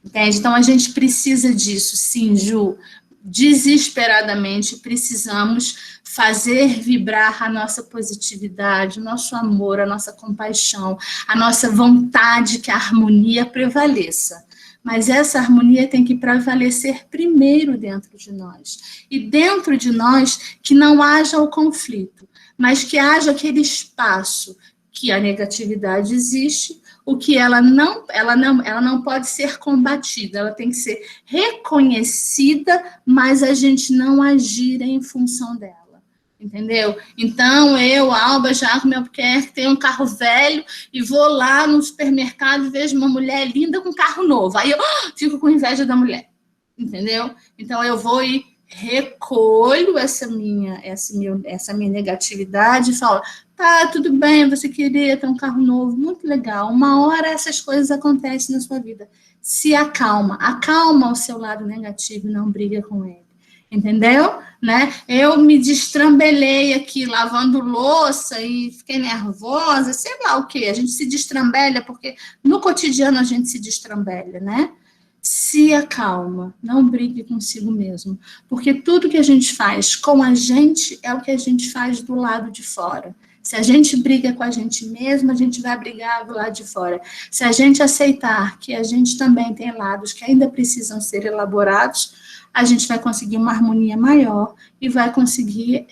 Entende? Então, a gente precisa disso, sim, Ju. Desesperadamente precisamos fazer vibrar a nossa positividade, o nosso amor, a nossa compaixão, a nossa vontade que a harmonia prevaleça. Mas essa harmonia tem que prevalecer primeiro dentro de nós. E dentro de nós que não haja o conflito, mas que haja aquele espaço que a negatividade existe, o que ela não pode ser combatida, ela tem que ser reconhecida, mas a gente não agir em função dela, entendeu? Então, eu, Alba, já com meu Albuquerque, tenho um carro velho e vou lá no supermercado e vejo uma mulher linda com carro novo, aí eu fico com inveja da mulher, entendeu? Então, eu vou e recolho essa minha negatividade e falo, tá, tudo bem, você queria ter um carro novo, muito legal, uma hora essas coisas acontecem na sua vida, se acalma o seu lado negativo e não briga com ele, entendeu? Né? Eu me destrambelhei aqui lavando louça e fiquei nervosa, sei lá o quê, a gente se destrambelha porque no cotidiano a gente se destrambelha, né? Se acalma, não brigue consigo mesmo, porque tudo que a gente faz com a gente é o que a gente faz do lado de fora. Se a gente briga com a gente mesmo, a gente vai brigar do lado de fora. Se a gente aceitar que a gente também tem lados que ainda precisam ser elaborados, a gente vai conseguir uma harmonia maior e vai conseguir,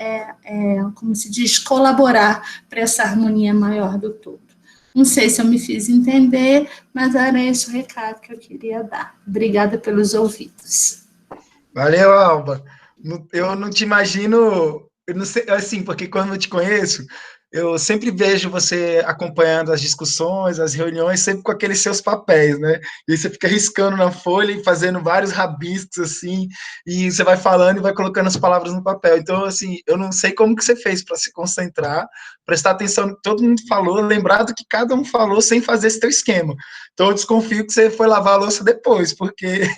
como se diz, colaborar para essa harmonia maior do todo. Não sei se eu me fiz entender, mas era esse o recado que eu queria dar. Obrigada pelos ouvidos. Valeu, Alba. Eu não te imagino, eu não sei, assim, porque quando eu te conheço, eu sempre vejo você acompanhando as discussões, as reuniões, sempre com aqueles seus papéis, né? E você fica riscando na folha e fazendo vários rabiscos, assim, e você vai falando e vai colocando as palavras no papel. Então, assim, eu não sei como que você fez para se concentrar, prestar atenção no que todo mundo falou, lembrar do que cada um falou sem fazer esse teu esquema. Então, eu desconfio que você foi lavar a louça depois, porque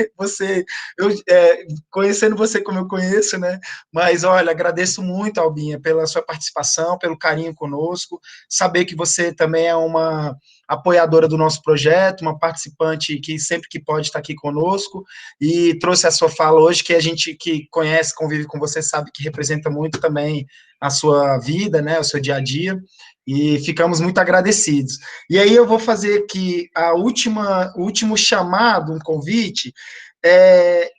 conhecendo você como eu conheço, né? Mas, olha, agradeço muito, Albinha, pela sua participação, pelo carinho conosco, saber que você também é uma apoiadora do nosso projeto, uma participante que sempre que pode está aqui conosco, e trouxe a sua fala hoje, que a gente que conhece, convive com você, sabe que representa muito também a sua vida, né, o seu dia a dia, e ficamos muito agradecidos. E aí eu vou fazer aqui o último chamado, um convite.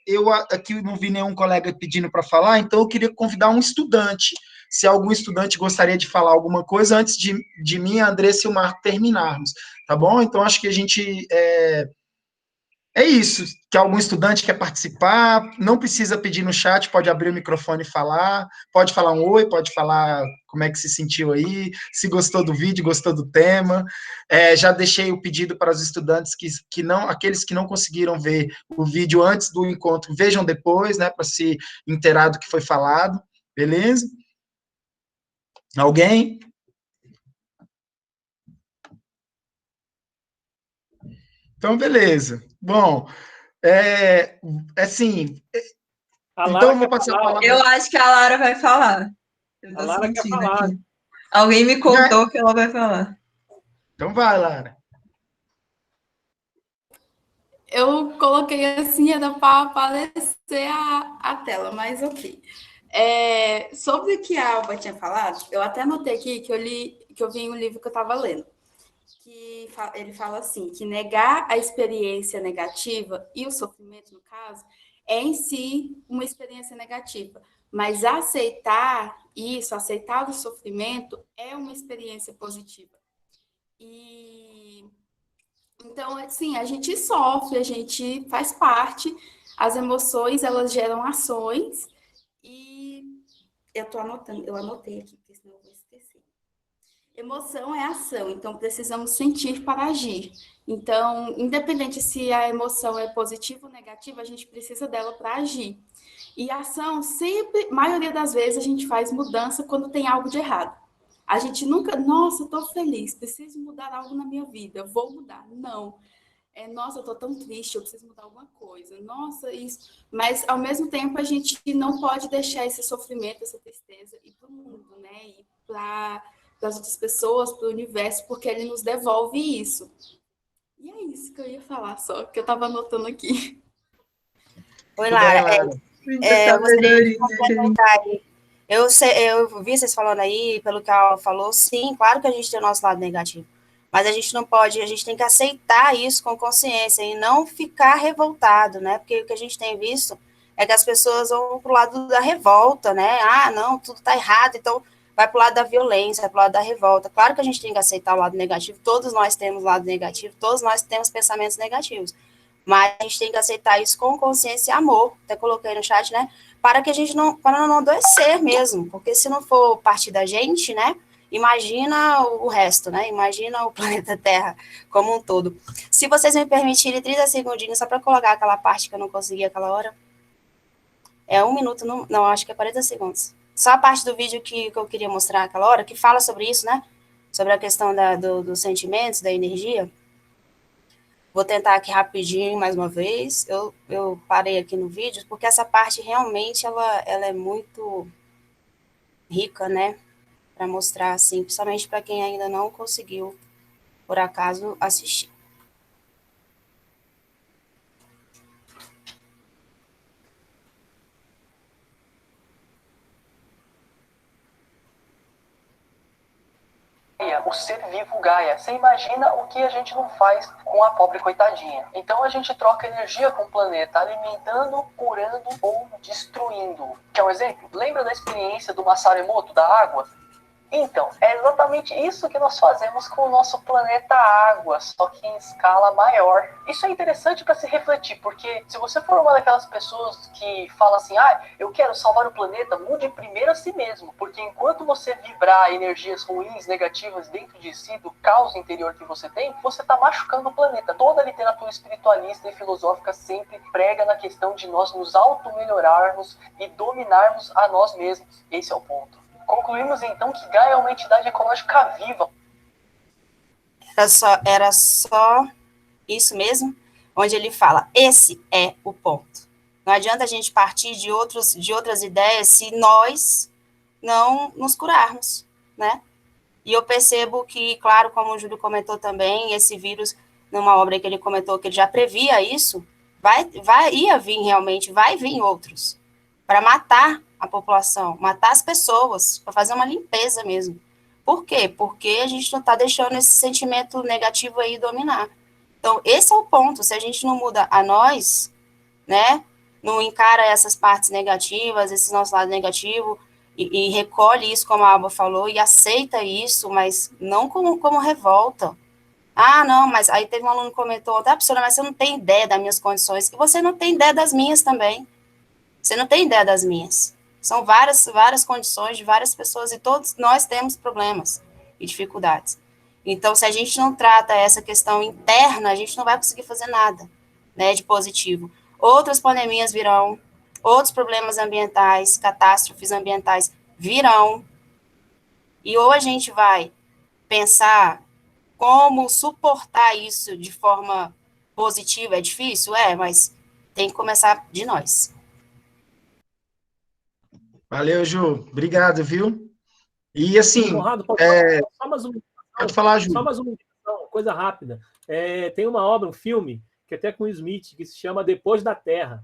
Eu aqui não vi nenhum colega pedindo para falar, então eu queria convidar um estudante, se algum estudante gostaria de falar alguma coisa antes de mim, a Andressa e o Marco terminarmos, tá bom? Então acho que a gente é isso, que algum estudante quer participar, não precisa pedir no chat, pode abrir o microfone e falar, pode falar um oi, pode falar como é que se sentiu aí, se gostou do vídeo, gostou do tema. Já deixei o pedido para os estudantes que não, aqueles que não conseguiram ver o vídeo antes do encontro, vejam depois, né, para se inteirar do que foi falado, beleza? Alguém? Então, beleza. Bom, assim, então eu vou passar a palavra. Eu acho que a Lara vai falar. Eu A Lara quer falar. aqui. Alguém me contou que ela vai falar. Então vai, Lara. Eu coloquei assim, era para aparecer a tela, mas ok. Sobre o que a Alba tinha falado, eu até anotei aqui que eu vi em um livro que eu estava lendo, que ele fala assim, que negar a experiência negativa e o sofrimento, no caso, é em si uma experiência negativa, mas aceitar isso, aceitar o sofrimento, é uma experiência positiva. Então, assim, a gente sofre, a gente faz parte, as emoções, elas geram ações, e eu anotei aqui, porque senão eu vou esquecer. Emoção é ação, então precisamos sentir para agir. Então, independente se a emoção é positiva ou negativa, a gente precisa dela para agir. E a ação, sempre, maioria das vezes, a gente faz mudança quando tem algo de errado. A gente nunca, nossa, estou feliz, preciso mudar algo na minha vida, vou mudar. Não. Nossa, eu estou tão triste, eu preciso mudar alguma coisa. Nossa, isso. Mas, ao mesmo tempo, a gente não pode deixar esse sofrimento, essa tristeza ir para o mundo, né? Ir para as outras pessoas, para o universo, porque ele nos devolve isso. E é isso que eu ia falar só, que eu estava anotando aqui. Oi, Lara. Eu gostaria de complementar aí. Eu vi vocês falando aí, pelo que ela falou, sim, claro que a gente tem o nosso lado negativo, mas a gente não pode, a gente tem que aceitar isso com consciência e não ficar revoltado, né? Porque o que a gente tem visto é que as pessoas vão pro lado da revolta, né? Ah, não, tudo tá errado, então vai pro lado da violência, vai pro lado da revolta. Claro que a gente tem que aceitar o lado negativo, todos nós temos lado negativo, todos nós temos pensamentos negativos, mas a gente tem que aceitar isso com consciência e amor, até coloquei no chat, né? Para que a gente para não adoecer mesmo, porque se não for parte da gente, né? Imagina o resto, né? Imagina o planeta Terra como um todo. Se vocês me permitirem 30 segundinhos só para colocar aquela parte que eu não consegui aquela hora. É 1 minuto, não, acho que é 40 segundos. Só a parte do vídeo que eu queria mostrar aquela hora, que fala sobre isso, né? Sobre a questão dos sentimentos, da energia. Vou tentar aqui rapidinho, mais uma vez. Eu parei aqui no vídeo, porque essa parte realmente, ela é muito rica, né? Para mostrar, assim, principalmente para quem ainda não conseguiu, por acaso, assistir. O ser vivo Gaia. Você imagina o que a gente não faz com a pobre coitadinha. Então a gente troca energia com o planeta, alimentando, curando ou destruindo. Quer um exemplo? Lembra da experiência do Masaru Emoto, da água? Então, é exatamente isso que nós fazemos com o nosso planeta Água, só que em escala maior. Isso é interessante para se refletir, porque se você for uma daquelas pessoas que fala assim, eu quero salvar o planeta, mude primeiro a si mesmo, porque enquanto você vibrar energias ruins, negativas dentro de si, do caos interior que você tem, você está machucando o planeta. Toda a literatura espiritualista e filosófica sempre prega na questão de nós nos auto-melhorarmos e dominarmos a nós mesmos. Esse é o ponto. Concluímos, então, que Gaia é uma entidade ecológica viva. Era só isso mesmo, onde ele fala, esse é o ponto. Não adianta a gente partir de outras ideias se nós não nos curarmos, né? E eu percebo que, claro, como o Júlio comentou também, esse vírus, numa obra que ele comentou que ele já previa isso, ia vir realmente, vai vir outros, para matar a população, matar as pessoas, para fazer uma limpeza mesmo. Por quê? Porque a gente não está deixando esse sentimento negativo aí dominar. Então, esse é o ponto. Se a gente não muda a nós, né, não encara essas partes negativas, esse nosso lado negativo, e recolhe isso, como a Alba falou, e aceita isso, mas não como revolta. Ah, não, mas aí teve um aluno que comentou, tá, professora, mas você não tem ideia das minhas condições, e você não tem ideia das minhas também. Você não tem ideia das minhas. São várias condições de várias pessoas, e todos nós temos problemas e dificuldades. Então, se a gente não trata essa questão interna, a gente não vai conseguir fazer nada, né, de positivo. Outras pandemias virão, outros problemas ambientais, catástrofes ambientais virão, e ou a gente vai pensar como suportar isso de forma positiva, é difícil? Mas tem que começar de nós. Valeu, Ju. Obrigado, viu? E assim, Conrado, só mais uma pode falar, Ju. Só mais uma coisa rápida. Tem uma obra, um filme, que até com o Smith, que se chama Depois da Terra,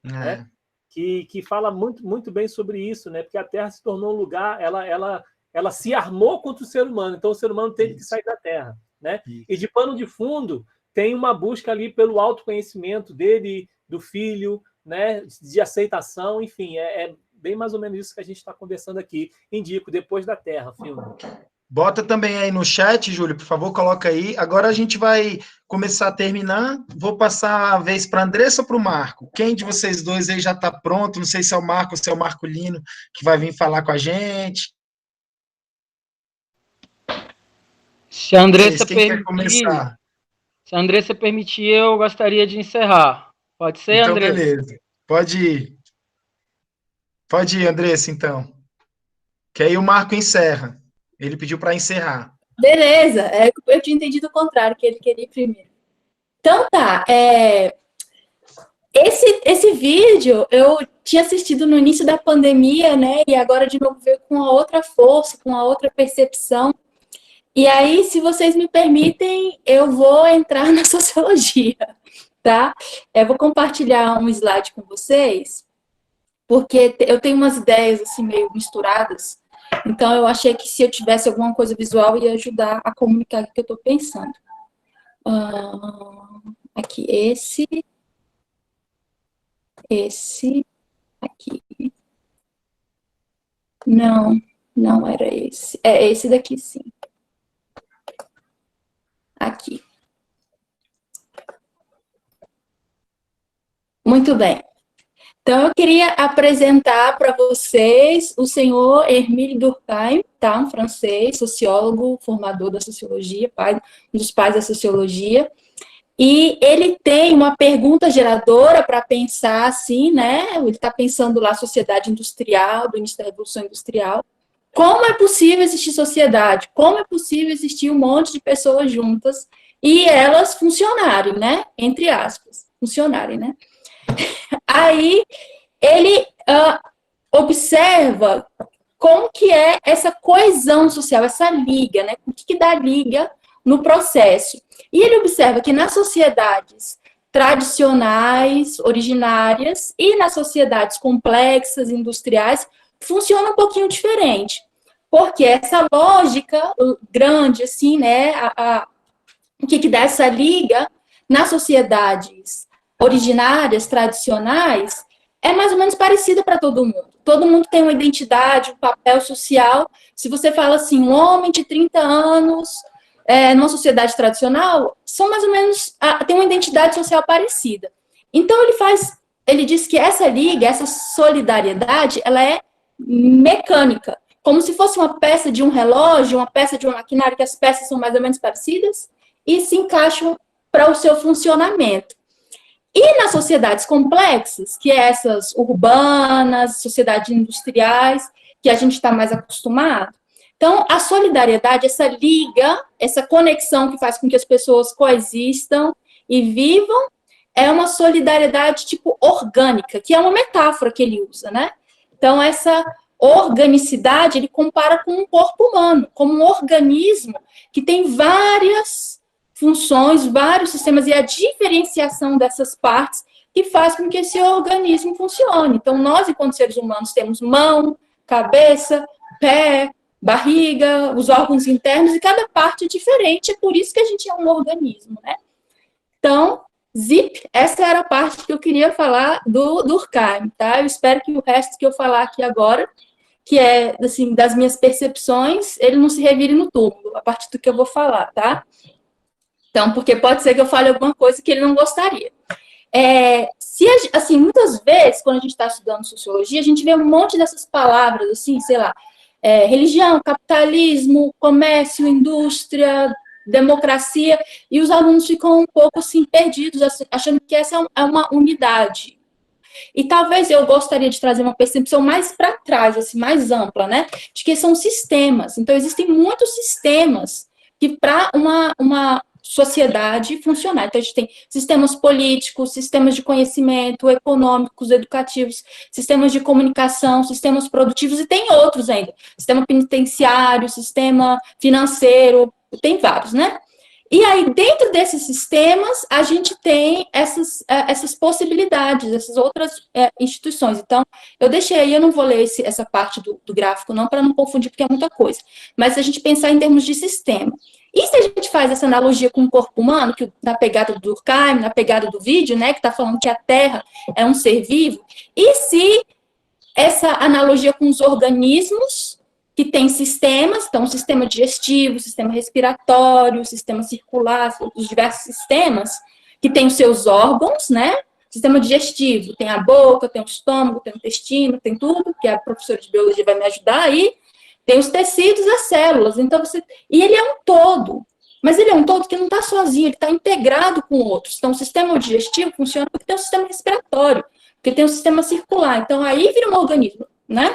né? Que fala muito, muito bem sobre isso, né? Porque a Terra se tornou um lugar, ela se armou contra o ser humano, então o ser humano teve que sair da Terra, né? E de pano de fundo tem uma busca ali pelo autoconhecimento dele, do filho, né? De aceitação, enfim, é bem mais ou menos isso que a gente está conversando aqui. Indico, Depois da Terra, filme. Bota também aí no chat, Júlio, por favor, coloca aí. Agora a gente vai começar a terminar. Vou passar a vez para a Andressa ou para o Marco? Quem de vocês dois aí já está pronto? Não sei se é o Marco ou se é o Marcolino que vai vir falar com a gente. Se a Andressa quer começar? Se a Andressa permitir, eu gostaria de encerrar. Pode ser, então, Andressa? Beleza. Pode ir. Pode ir, Andressa, então. Que aí o Marco encerra. Ele pediu para encerrar. Beleza, eu tinha entendido o contrário, que ele queria ir primeiro. Então tá, esse vídeo eu tinha assistido no início da pandemia, né? E agora de novo veio com uma outra força, com uma outra percepção. E aí, se vocês me permitem, eu vou entrar na sociologia, tá? Eu vou compartilhar um slide com vocês, porque eu tenho umas ideias assim meio misturadas. Então, eu achei que se eu tivesse alguma coisa visual, ia ajudar a comunicar o que eu estou pensando. Aqui, esse, aqui. Não era esse. É esse daqui, sim. Aqui. Muito bem. Então, eu queria apresentar para vocês o senhor Émile Durkheim, tá? Um francês, sociólogo, formador da sociologia, um dos pais da sociologia. E ele tem uma pergunta geradora para pensar assim, né? Ele está pensando lá a sociedade industrial, do início da Revolução Industrial. Como é possível existir sociedade? Como é possível existir um monte de pessoas juntas e elas funcionarem, né? Entre aspas, funcionarem, né? Aí ele observa como que é essa coesão social, essa liga, né? O que dá liga no processo. E ele observa que nas sociedades tradicionais, originárias, e nas sociedades complexas, industriais, funciona um pouquinho diferente. Porque essa lógica grande, assim, né? O que dá essa liga nas sociedades originárias, tradicionais, é mais ou menos parecida para todo mundo. Todo mundo tem uma identidade, um papel social. Se você fala assim, um homem de 30 anos, numa sociedade tradicional, são mais ou menos, tem uma identidade social parecida. Então, ele diz que essa liga, essa solidariedade, ela é mecânica, como se fosse uma peça de um relógio, uma peça de um maquinário, que as peças são mais ou menos parecidas e se encaixam para o seu funcionamento. E nas sociedades complexas, que é essas urbanas, sociedades industriais, que a gente está mais acostumado, então, a solidariedade, essa liga, essa conexão que faz com que as pessoas coexistam e vivam, é uma solidariedade tipo orgânica, que é uma metáfora que ele usa, né? Então, essa organicidade, ele compara com um corpo humano, como um organismo que tem várias funções, vários sistemas, e a diferenciação dessas partes que faz com que esse organismo funcione. Então, nós, enquanto seres humanos, temos mão, cabeça, pé, barriga, os órgãos internos, e cada parte é diferente, é por isso que a gente é um organismo, né? Então, zip, essa era a parte que eu queria falar do Durkheim, tá? Eu espero que o resto que eu falar aqui agora, que é, assim, das minhas percepções, ele não se revire no túmulo, a partir do que eu vou falar, tá? Então, porque pode ser que eu fale alguma coisa que ele não gostaria. Assim, muitas vezes, quando a gente está estudando sociologia, a gente vê um monte dessas palavras, assim, sei lá, religião, capitalismo, comércio, indústria, democracia, e os alunos ficam um pouco, assim, perdidos, assim, achando que essa é uma unidade. E talvez eu gostaria de trazer uma percepção mais para trás, assim, mais ampla, né? De que são sistemas. Então, existem muitos sistemas que, para uma sociedade funcionar. Então, a gente tem sistemas políticos, sistemas de conhecimento, econômicos, educativos, sistemas de comunicação, sistemas produtivos, e tem outros ainda. Sistema penitenciário, sistema financeiro, tem vários, né? E aí, dentro desses sistemas, a gente tem essas possibilidades, essas outras instituições. Então, eu deixei aí, eu não vou ler essa parte do gráfico, não, para não confundir, porque é muita coisa. Mas se a gente pensar em termos de sistema. E se a gente faz essa analogia com o corpo humano, que na pegada do Durkheim, na pegada do vídeo, né, que está falando que a Terra é um ser vivo, e se essa analogia com os organismos, que tem sistemas, então, sistema digestivo, sistema respiratório, sistema circular, os diversos sistemas, que tem os seus órgãos, né? Sistema digestivo, tem a boca, tem o estômago, tem o intestino, tem tudo, que a professora de biologia vai me ajudar aí, tem os tecidos, as células, então e ele é um todo, mas ele é um todo que não está sozinho, ele está integrado com outros. Então, o sistema digestivo funciona porque tem o sistema respiratório, porque tem o sistema circular, então aí vira um organismo, né?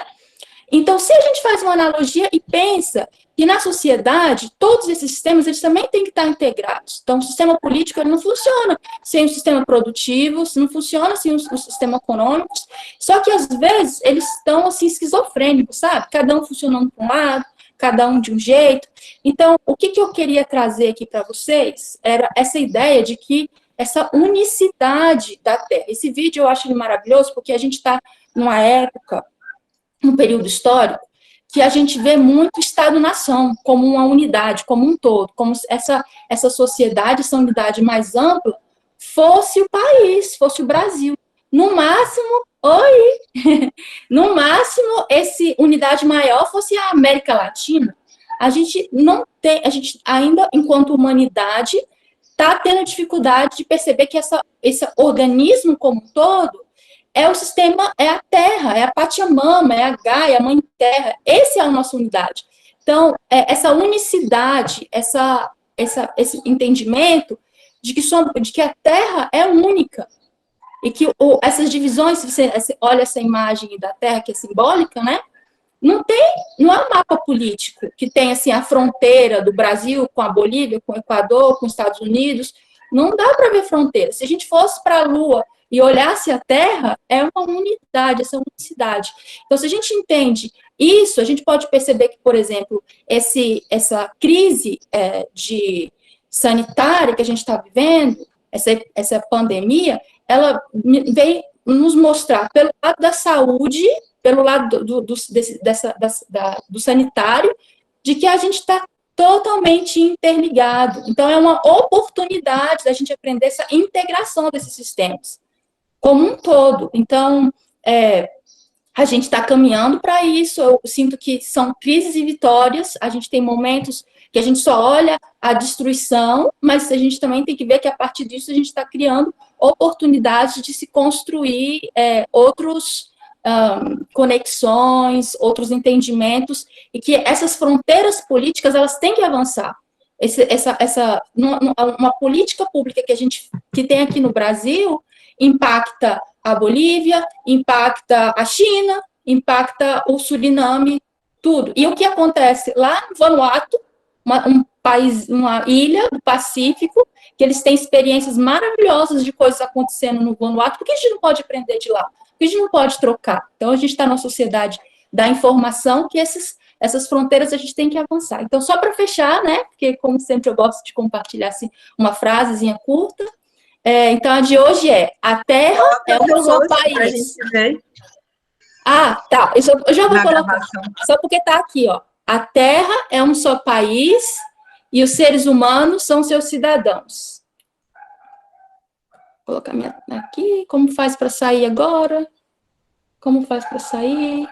Então, se a gente faz uma analogia e pensa que na sociedade, todos esses sistemas, eles também têm que estar integrados. Então, o sistema político, ele não funciona sem o sistema produtivo, não funciona sem o sistema econômico, só que, às vezes, eles estão, assim, esquizofrênicos, sabe? Cada um funcionando para um lado, cada um de um jeito. Então, o que eu queria trazer aqui para vocês era essa ideia de que essa unicidade da Terra. Esse vídeo eu acho ele maravilhoso, porque a gente está numa época, num período histórico, que a gente vê muito Estado-nação como uma unidade, como um todo, como se essa sociedade, essa unidade mais ampla, fosse o país, fosse o Brasil. No máximo, no máximo, essa unidade maior fosse a América Latina. A gente não tem, a gente ainda, enquanto humanidade, está tendo dificuldade de perceber que esse organismo como um todo é o sistema, é a Terra, é a Pachamama, é a Gaia, a Mãe Terra. Essa é a nossa unidade. Então, essa unicidade, esse entendimento de que a Terra é única. E que essas divisões, se você olha essa imagem da Terra, que é simbólica, né? Não é um mapa político que tem assim, a fronteira do Brasil com a Bolívia, com o Equador, com os Estados Unidos. Não dá para ver fronteira. Se a gente fosse para a Lua e olhasse a Terra, é uma unidade, essa unicidade. Então, se a gente entende isso, a gente pode perceber que, por exemplo, essa crise sanitária que a gente está vivendo, essa pandemia, ela vem nos mostrar, pelo lado da saúde, pelo lado do sanitário, de que a gente está totalmente interligado. Então, é uma oportunidade da gente aprender essa integração desses sistemas como um todo. Então, a gente está caminhando para isso. Eu sinto que são crises e vitórias. A gente tem momentos que a gente só olha a destruição, mas a gente também tem que ver que, a partir disso, a gente está criando oportunidades de se construir outros conexões, outros entendimentos, e que essas fronteiras políticas, elas têm que avançar. Uma política pública que tem aqui no Brasil impacta a Bolívia, impacta a China, impacta o Suriname, tudo. E o que acontece lá no Vanuatu, uma ilha do Pacífico, que eles têm experiências maravilhosas de coisas acontecendo no Vanuatu, por que a gente não pode aprender de lá? Por que a gente não pode trocar? Então, a gente está numa sociedade da informação, que essas fronteiras a gente tem que avançar. Então, só para fechar, né, porque como sempre eu gosto de compartilhar assim, uma frasezinha curta, então a de hoje a Terra é um só país. Ah, tá, eu já vou colocar, só porque tá aqui, ó. A Terra é um só país e os seres humanos são seus cidadãos. Vou colocar minha aqui, como faz para sair agora? Como faz para sair?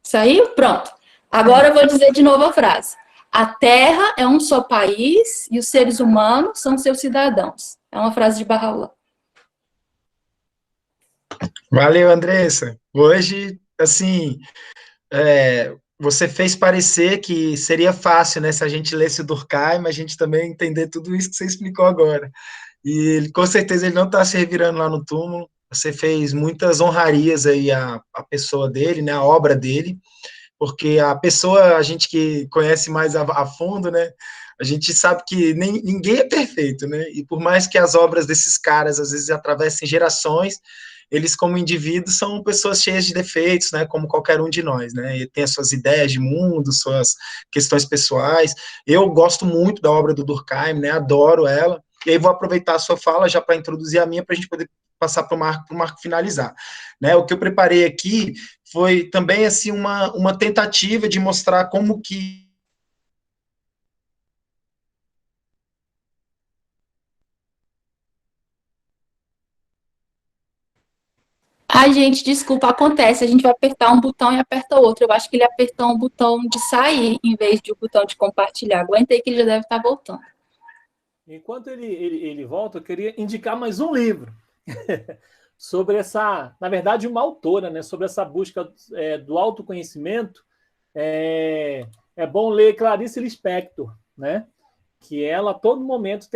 Saiu? Pronto. Agora eu vou dizer de novo a frase. A Terra é um só país e os seres humanos são seus cidadãos. É uma frase de Baha'u'lláh. Valeu, Andressa. Hoje, assim, você fez parecer que seria fácil, né, se a gente lesse o Durkheim, a gente também entender tudo isso que você explicou agora. E com certeza ele não está se revirando lá no túmulo. Você fez muitas honrarias aí à pessoa dele, né, a obra dele, porque a pessoa, a gente que conhece mais a fundo, né, a gente sabe que ninguém é perfeito, né, e por mais que as obras desses caras, às vezes, atravessem gerações, eles, como indivíduos, são pessoas cheias de defeitos, né, como qualquer um de nós, né, e tem as suas ideias de mundo, suas questões pessoais. Eu gosto muito da obra do Durkheim, né, adoro ela, e aí vou aproveitar a sua fala já para introduzir a minha, para a gente poder passar para o Marco finalizar. Né, o que eu preparei aqui foi também, assim, uma tentativa de mostrar como que Ai, gente, desculpa, acontece, a gente vai apertar um botão e aperta outro. Eu acho que ele apertou um botão de sair, em vez de um botão de compartilhar. Aguentei que ele já deve estar voltando. Enquanto ele volta, eu queria indicar mais um livro sobre na verdade, uma autora, né, sobre essa busca do autoconhecimento. É bom ler Clarice Lispector, né, que ela, a todo momento,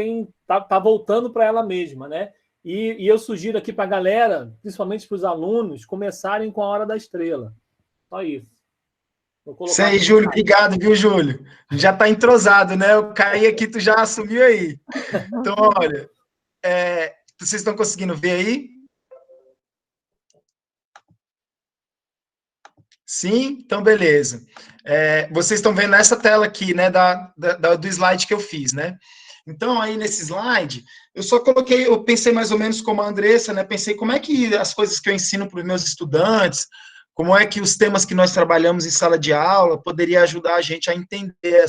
tá voltando para ela mesma, né? E eu sugiro aqui para a galera, principalmente para os alunos, começarem com A Hora da Estrela. Só isso. Isso aí, Júlio, obrigado, viu, Júlio? Já está entrosado, né? Eu caí aqui, tu já assumiu aí. Então, olha, vocês estão conseguindo ver aí? Sim? Então, beleza. Vocês estão vendo essa tela aqui, né, do slide que eu fiz, né? Então, aí nesse slide, eu só coloquei, eu pensei mais ou menos como a Andressa, né? Pensei como é que as coisas que eu ensino para os meus estudantes, como é que os temas que nós trabalhamos em sala de aula poderia ajudar a gente a entender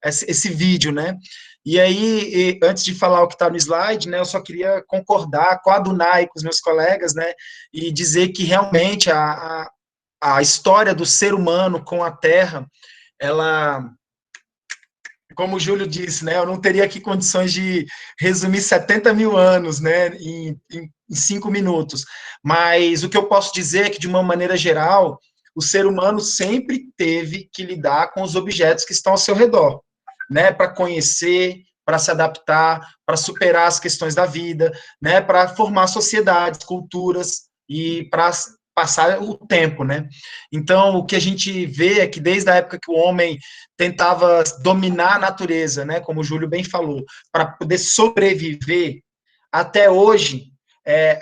esse vídeo, né? E aí, antes de falar o que está no slide, né, eu só queria concordar, coadunar com os meus colegas, né, e dizer que realmente a história do ser humano com a Terra, ela, como o Júlio disse, né, eu não teria aqui condições de resumir 70 mil anos, né, em 5 minutos, mas o que eu posso dizer é que, de uma maneira geral, o ser humano sempre teve que lidar com os objetos que estão ao seu redor, né, para conhecer, para se adaptar, para superar as questões da vida, né, para formar sociedades, culturas e para passar o tempo, né? Então, o que a gente vê é que desde a época que o homem tentava dominar a natureza, né, como o Júlio bem falou, para poder sobreviver, até hoje,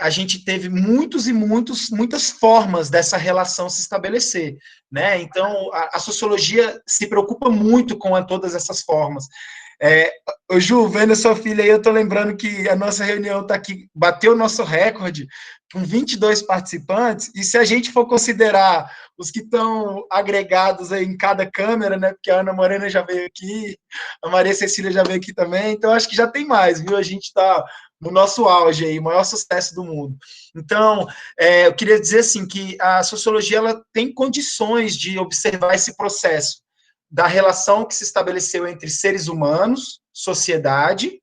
a gente teve muitas formas dessa relação se estabelecer, né? Então, a sociologia se preocupa muito com todas essas formas. Ô Ju, vendo a sua filha aí, eu tô lembrando que a nossa reunião tá aqui, bateu o nosso recorde, com 22 participantes, e se a gente for considerar os que estão agregados aí em cada câmera, né, porque a Ana Morena já veio aqui, a Maria Cecília já veio aqui também, então acho que já tem mais, viu? A gente está no nosso auge aí, o maior sucesso do mundo. Então, eu queria dizer assim, que a sociologia, ela tem condições de observar esse processo da relação que se estabeleceu entre seres humanos, sociedade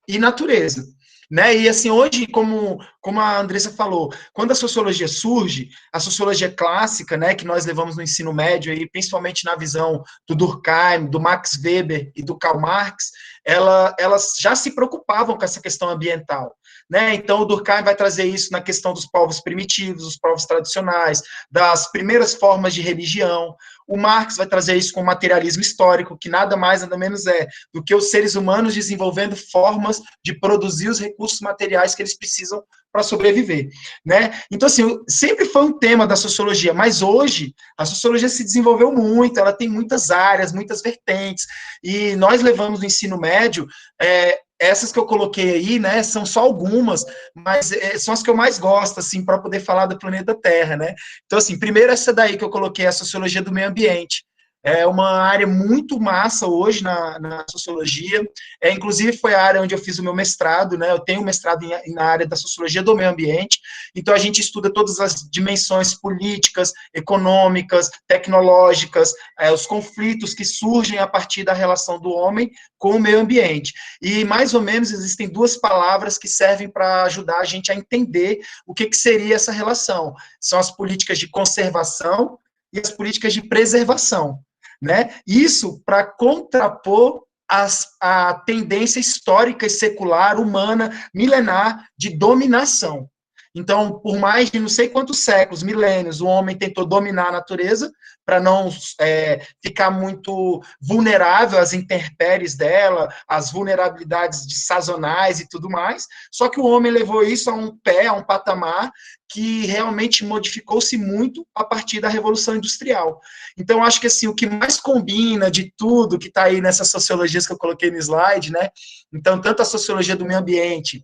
e natureza. Né? E assim, hoje, como a Andressa falou, quando a sociologia surge, a sociologia clássica, né, que nós levamos no ensino médio, aí, principalmente na visão do Durkheim, do Max Weber e do Karl Marx, elas já se preocupavam com essa questão ambiental. Né? Então, o Durkheim vai trazer isso na questão dos povos primitivos, dos povos tradicionais, das primeiras formas de religião. O Marx vai trazer isso com o materialismo histórico, que nada mais, nada menos é do que os seres humanos desenvolvendo formas de produzir os recursos materiais que eles precisam para sobreviver, né? Então, assim, sempre foi um tema da sociologia, mas hoje a sociologia se desenvolveu muito, ela tem muitas áreas, muitas vertentes, e nós levamos no ensino médio, essas que eu coloquei aí, né, são só algumas, mas são as que eu mais gosto, assim, para poder falar do planeta Terra, né? Então, assim, primeiro essa daí que eu coloquei, a sociologia do meio ambiente. É uma área muito massa hoje na sociologia, inclusive foi a área onde eu fiz o meu mestrado, né? Eu tenho um mestrado na área da sociologia do meio ambiente, então a gente estuda todas as dimensões políticas, econômicas, tecnológicas, os conflitos que surgem a partir da relação do homem com o meio ambiente. E, mais ou menos, existem duas palavras que servem para ajudar a gente a entender o que seria essa relação. São as políticas de conservação e as políticas de preservação, né? Isso para contrapor a tendência histórica e secular, humana, milenar, de dominação. Então, por mais de não sei quantos séculos, milênios, o homem tentou dominar a natureza para não ficar muito vulnerável às intempéries dela, às vulnerabilidades sazonais e tudo mais, só que o homem levou isso a um patamar que realmente modificou-se muito a partir da Revolução Industrial. Então, acho que assim, o que mais combina de tudo que está aí nessas sociologias que eu coloquei no slide, né? Então, tanto a sociologia do meio ambiente,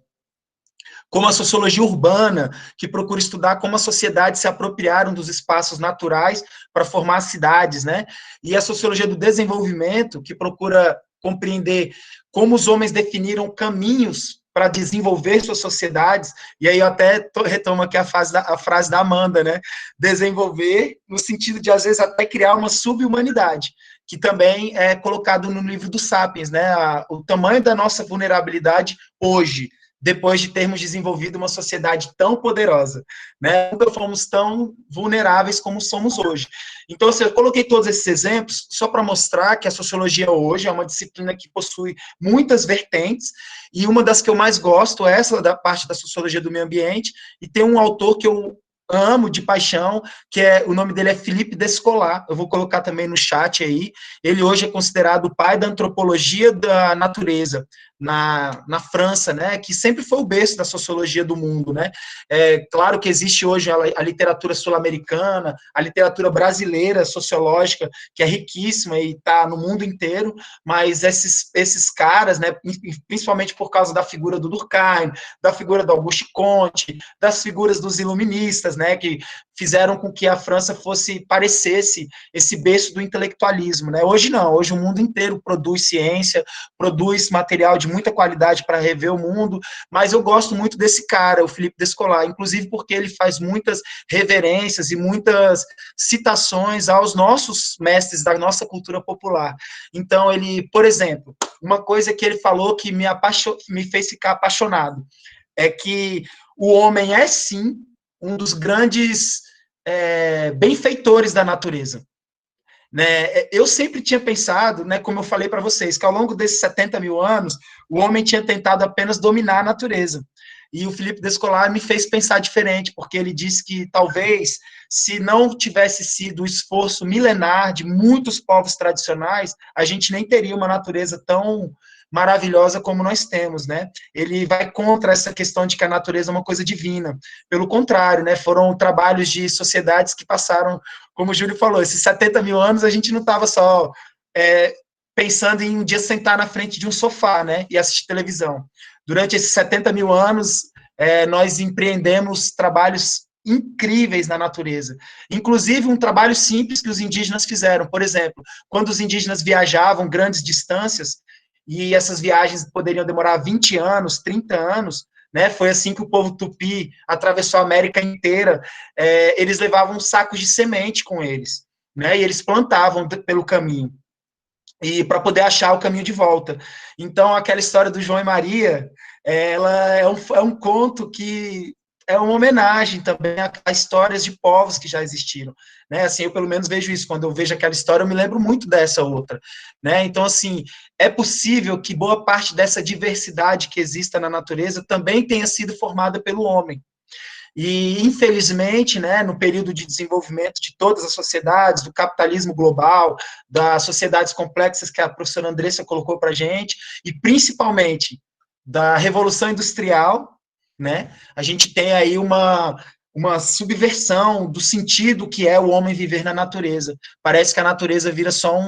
como a sociologia urbana, que procura estudar como as sociedades se apropriaram dos espaços naturais para formar cidades, né? E a sociologia do desenvolvimento, que procura compreender como os homens definiram caminhos para desenvolver suas sociedades, e aí eu até retomo aqui a frase da Amanda, né? Desenvolver no sentido de, às vezes, até criar uma subhumanidade, que também é colocado no livro do Sapiens, né? O tamanho da nossa vulnerabilidade hoje, depois de termos desenvolvido uma sociedade tão poderosa, né? Nunca fomos tão vulneráveis como somos hoje. Então, assim, eu coloquei todos esses exemplos só para mostrar que a sociologia hoje é uma disciplina que possui muitas vertentes, e uma das que eu mais gosto é essa da parte da sociologia do meio ambiente, e tem um autor que eu amo de paixão, que o nome dele é Philippe Descola, eu vou colocar também no chat aí. Ele hoje é considerado o pai da antropologia da natureza na França, né, que sempre foi o berço da sociologia do mundo, né. Claro que existe hoje a literatura sul-americana, a literatura brasileira sociológica, que é riquíssima e está no mundo inteiro, mas esses caras, né, principalmente por causa da figura do Durkheim, da figura do Auguste Comte, das figuras dos iluministas, né, que fizeram com que a França parecesse esse berço do intelectualismo, né. Hoje não, hoje o mundo inteiro produz ciência, produz material de muita qualidade para rever o mundo, mas eu gosto muito desse cara, o Philippe Descola, inclusive porque ele faz muitas reverências e muitas citações aos nossos mestres da nossa cultura popular. Então, ele, por exemplo, uma coisa que ele falou que me fez ficar apaixonado, é que o homem é, sim, um dos grandes benfeitores da natureza. Né, eu sempre tinha pensado, né, como eu falei para vocês, que ao longo desses 70 mil anos, o homem tinha tentado apenas dominar a natureza. E o Philippe Descola me fez pensar diferente, porque ele disse que talvez, se não tivesse sido o esforço milenar de muitos povos tradicionais, a gente nem teria uma natureza tão maravilhosa como nós temos, né? Ele vai contra essa questão de que a natureza é uma coisa divina. Pelo contrário, né? Foram trabalhos de sociedades que passaram, como o Júlio falou, esses 70 mil anos a gente não estava só pensando em um dia sentar na frente de um sofá, né? E assistir televisão. Durante esses 70 mil anos, nós empreendemos trabalhos incríveis na natureza. Inclusive, um trabalho simples que os indígenas fizeram. Por exemplo, quando os indígenas viajavam grandes distâncias, e essas viagens poderiam demorar 20 anos, 30 anos, né? Foi assim que o povo tupi atravessou a América inteira. Eles levavam sacos de semente com eles, né? E eles plantavam pelo caminho, e para poder achar o caminho de volta. Então, aquela história do João e Maria, ela é um conto que é uma homenagem também a histórias de povos que já existiram, né? Assim, eu pelo menos vejo isso, quando eu vejo aquela história, eu me lembro muito dessa outra, né? Então, assim, é possível que boa parte dessa diversidade que exista na natureza também tenha sido formada pelo homem. E, infelizmente, né, no período de desenvolvimento de todas as sociedades, do capitalismo global, das sociedades complexas que a professora Andressa colocou para a gente, e principalmente da Revolução Industrial, né? A gente tem aí uma subversão do sentido que é o homem viver na natureza. Parece que a natureza vira só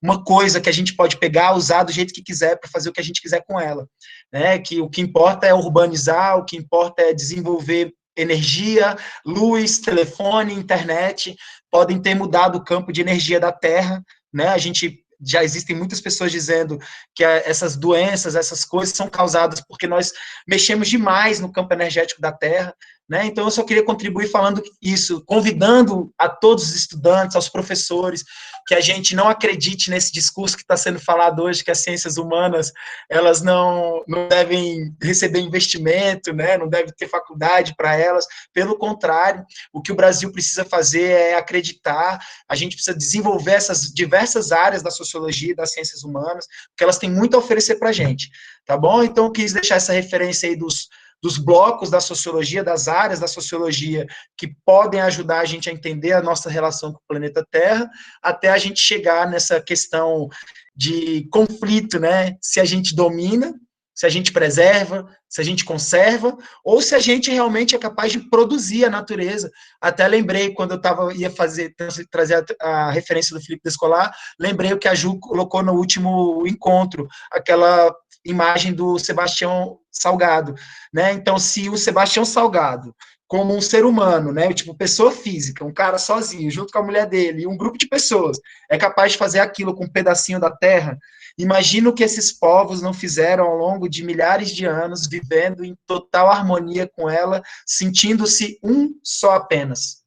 uma coisa que a gente pode pegar, usar do jeito que quiser, para fazer o que a gente quiser com ela, né? Que o que importa é urbanizar, o que importa é desenvolver energia, luz, telefone, internet, podem ter mudado o campo de energia da Terra, né? A gente já existem muitas pessoas dizendo que essas doenças, essas coisas são causadas porque nós mexemos demais no campo energético da Terra, né? Então, eu só queria contribuir falando isso, convidando a todos os estudantes, aos professores, que a gente não acredite nesse discurso que está sendo falado hoje, que as ciências humanas, elas não devem receber investimento, né? Não deve ter faculdade para elas. Pelo contrário, o que o Brasil precisa fazer é acreditar, a gente precisa desenvolver essas diversas áreas da sociologia e das ciências humanas, porque elas têm muito a oferecer para a gente, tá bom? Então, eu quis deixar essa referência aí dos blocos da sociologia, das áreas da sociologia que podem ajudar a gente a entender a nossa relação com o planeta Terra, até a gente chegar nessa questão de conflito, né? Se a gente domina, se a gente preserva, se a gente conserva, ou se a gente realmente é capaz de produzir a natureza. Até lembrei, quando eu ia trazer a referência do Felipe Descolar, lembrei o que a Ju colocou no último encontro, aquela imagem do Sebastião Salgado, né? Então, se o Sebastião Salgado, como um ser humano, né, tipo pessoa física, um cara sozinho, junto com a mulher dele, e um grupo de pessoas, é capaz de fazer aquilo com um pedacinho da terra, imagina o que esses povos não fizeram ao longo de milhares de anos, vivendo em total harmonia com ela, sentindo-se um só apenas,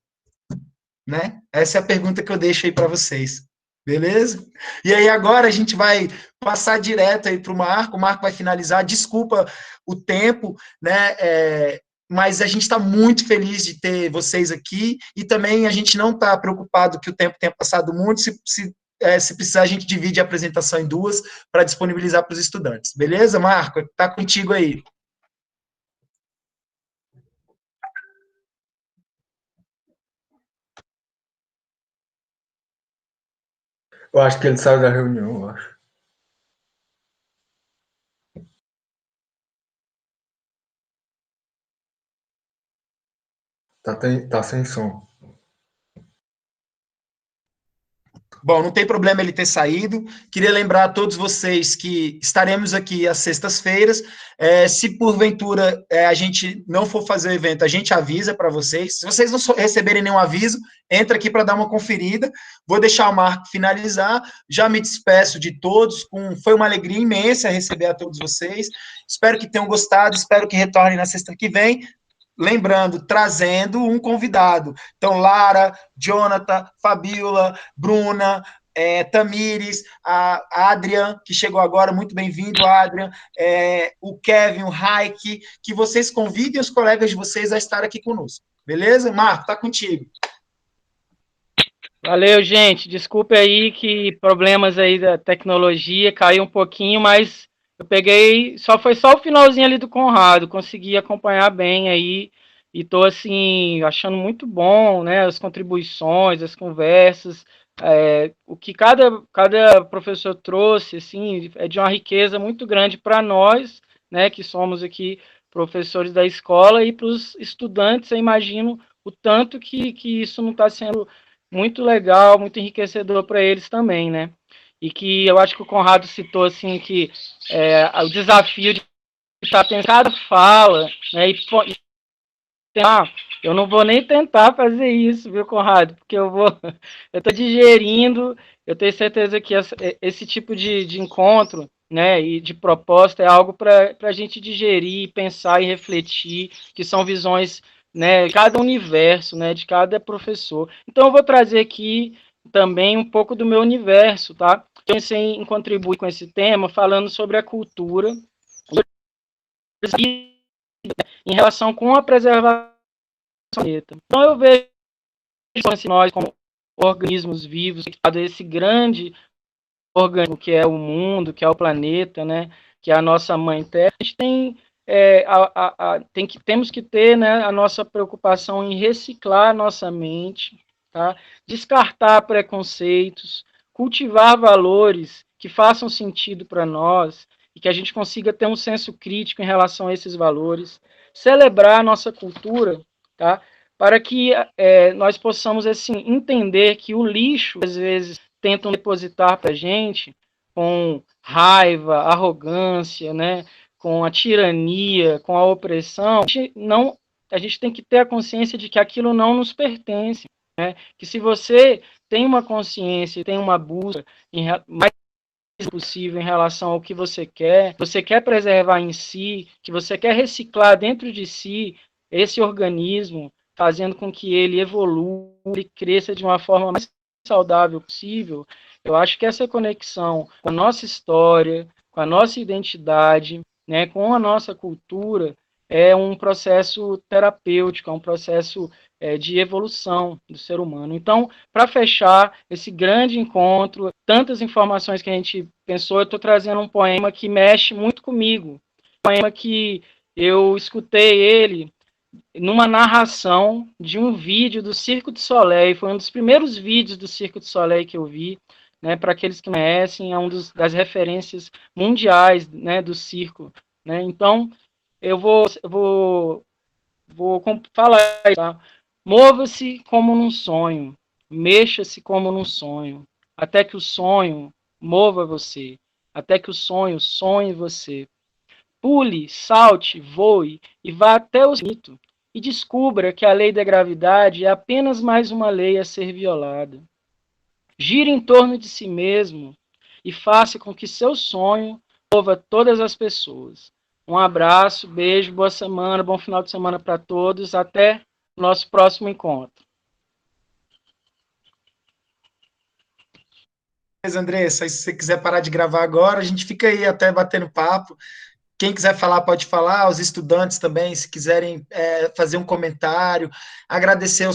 né? Essa é a pergunta que eu deixo aí para vocês. Beleza? E aí agora a gente vai passar direto aí para o Marco vai finalizar, desculpa o tempo, né, mas a gente está muito feliz de ter vocês aqui, e também a gente não está preocupado que o tempo tenha passado muito, se precisar a gente divide a apresentação em duas, para disponibilizar para os estudantes, beleza, Marco? Está contigo aí. Eu acho que ele saiu da reunião, eu acho. Tá sem som. Bom, não tem problema ele ter saído. Queria lembrar a todos vocês que estaremos aqui às sextas-feiras. Se porventura a gente não for fazer o evento, a gente avisa para vocês. Se vocês não receberem nenhum aviso, entra aqui para dar uma conferida. Vou deixar o Marco finalizar. Já me despeço de todos. Foi uma alegria imensa receber a todos vocês. Espero que tenham gostado. Espero que retornem na sexta que vem. Lembrando, trazendo um convidado. Então, Lara, Jonathan, Fabiola, Bruna, Tamires, a Adrian, que chegou agora, muito bem-vindo, Adrian, o Kevin, o Raik, que vocês convidem os colegas de vocês a estar aqui conosco. Beleza? Marco, tá contigo. Valeu, gente. Desculpe aí que problemas aí da tecnologia, caiu um pouquinho, mas eu peguei, foi só o finalzinho ali do Conrado, consegui acompanhar bem aí, e tô assim, achando muito bom, né, as contribuições, as conversas, o que cada professor trouxe, assim, é de uma riqueza muito grande para nós, né, que somos aqui professores da escola, e para os estudantes, eu imagino o tanto que isso não está sendo muito legal, muito enriquecedor para eles também, né? E que eu acho que o Conrado citou assim que o desafio de estar pensando cada fala, né? Eu não vou nem tentar fazer isso, viu, Conrado? Porque eu estou digerindo, eu tenho certeza que esse tipo de encontro, né, e de proposta é algo para a gente digerir, pensar e refletir, que são visões, né, de cada universo, né, de cada professor. Então eu vou trazer aqui também um pouco do meu universo, tá? Pensei em contribuir com esse tema falando sobre a cultura em relação com a preservação do planeta. Então eu vejo nós como organismos vivos, esse grande organismo que é o mundo, que é o planeta, né, que é a nossa mãe terra, a gente temos que ter, né, a nossa preocupação em reciclar a nossa mente, tá? Descartar preconceitos, cultivar valores que façam sentido para nós, e que a gente consiga ter um senso crítico em relação a esses valores, celebrar a nossa cultura, tá? Para que nós possamos assim entender que o lixo, às vezes, tentam depositar para a gente com raiva, arrogância, né? Com a tirania, com a opressão, a gente tem que ter a consciência de que aquilo não nos pertence, né? Que se você tem uma consciência, tem uma busca mais possível em relação ao que você quer preservar em si, que você quer reciclar dentro de si esse organismo, fazendo com que ele evolua e cresça de uma forma mais saudável possível, eu acho que essa conexão com a nossa história, com a nossa identidade, né, com a nossa cultura, é um processo terapêutico, é um processo de evolução do ser humano. Então, para fechar esse grande encontro, tantas informações que a gente pensou, eu estou trazendo um poema que mexe muito comigo. Um poema que eu escutei ele numa narração de um vídeo do Cirque du Soleil. Foi um dos primeiros vídeos do Cirque du Soleil que eu vi. Né, para aqueles que conhecem, é das referências mundiais, né, do circo. Né? Então, eu vou falar, tá? Mova-se como num sonho, mexa-se como num sonho, até que o sonho mova você, até que o sonho sonhe você. Pule, salte, voe e vá até o infinito e descubra que a lei da gravidade é apenas mais uma lei a ser violada. Gire em torno de si mesmo e faça com que seu sonho mova todas as pessoas. Um abraço, beijo, boa semana, bom final de semana para todos. Até o nosso próximo encontro. Andressa, se você quiser parar de gravar agora, a gente fica aí até batendo papo. Quem quiser falar, pode falar. Os estudantes também, se quiserem fazer um comentário. Agradecer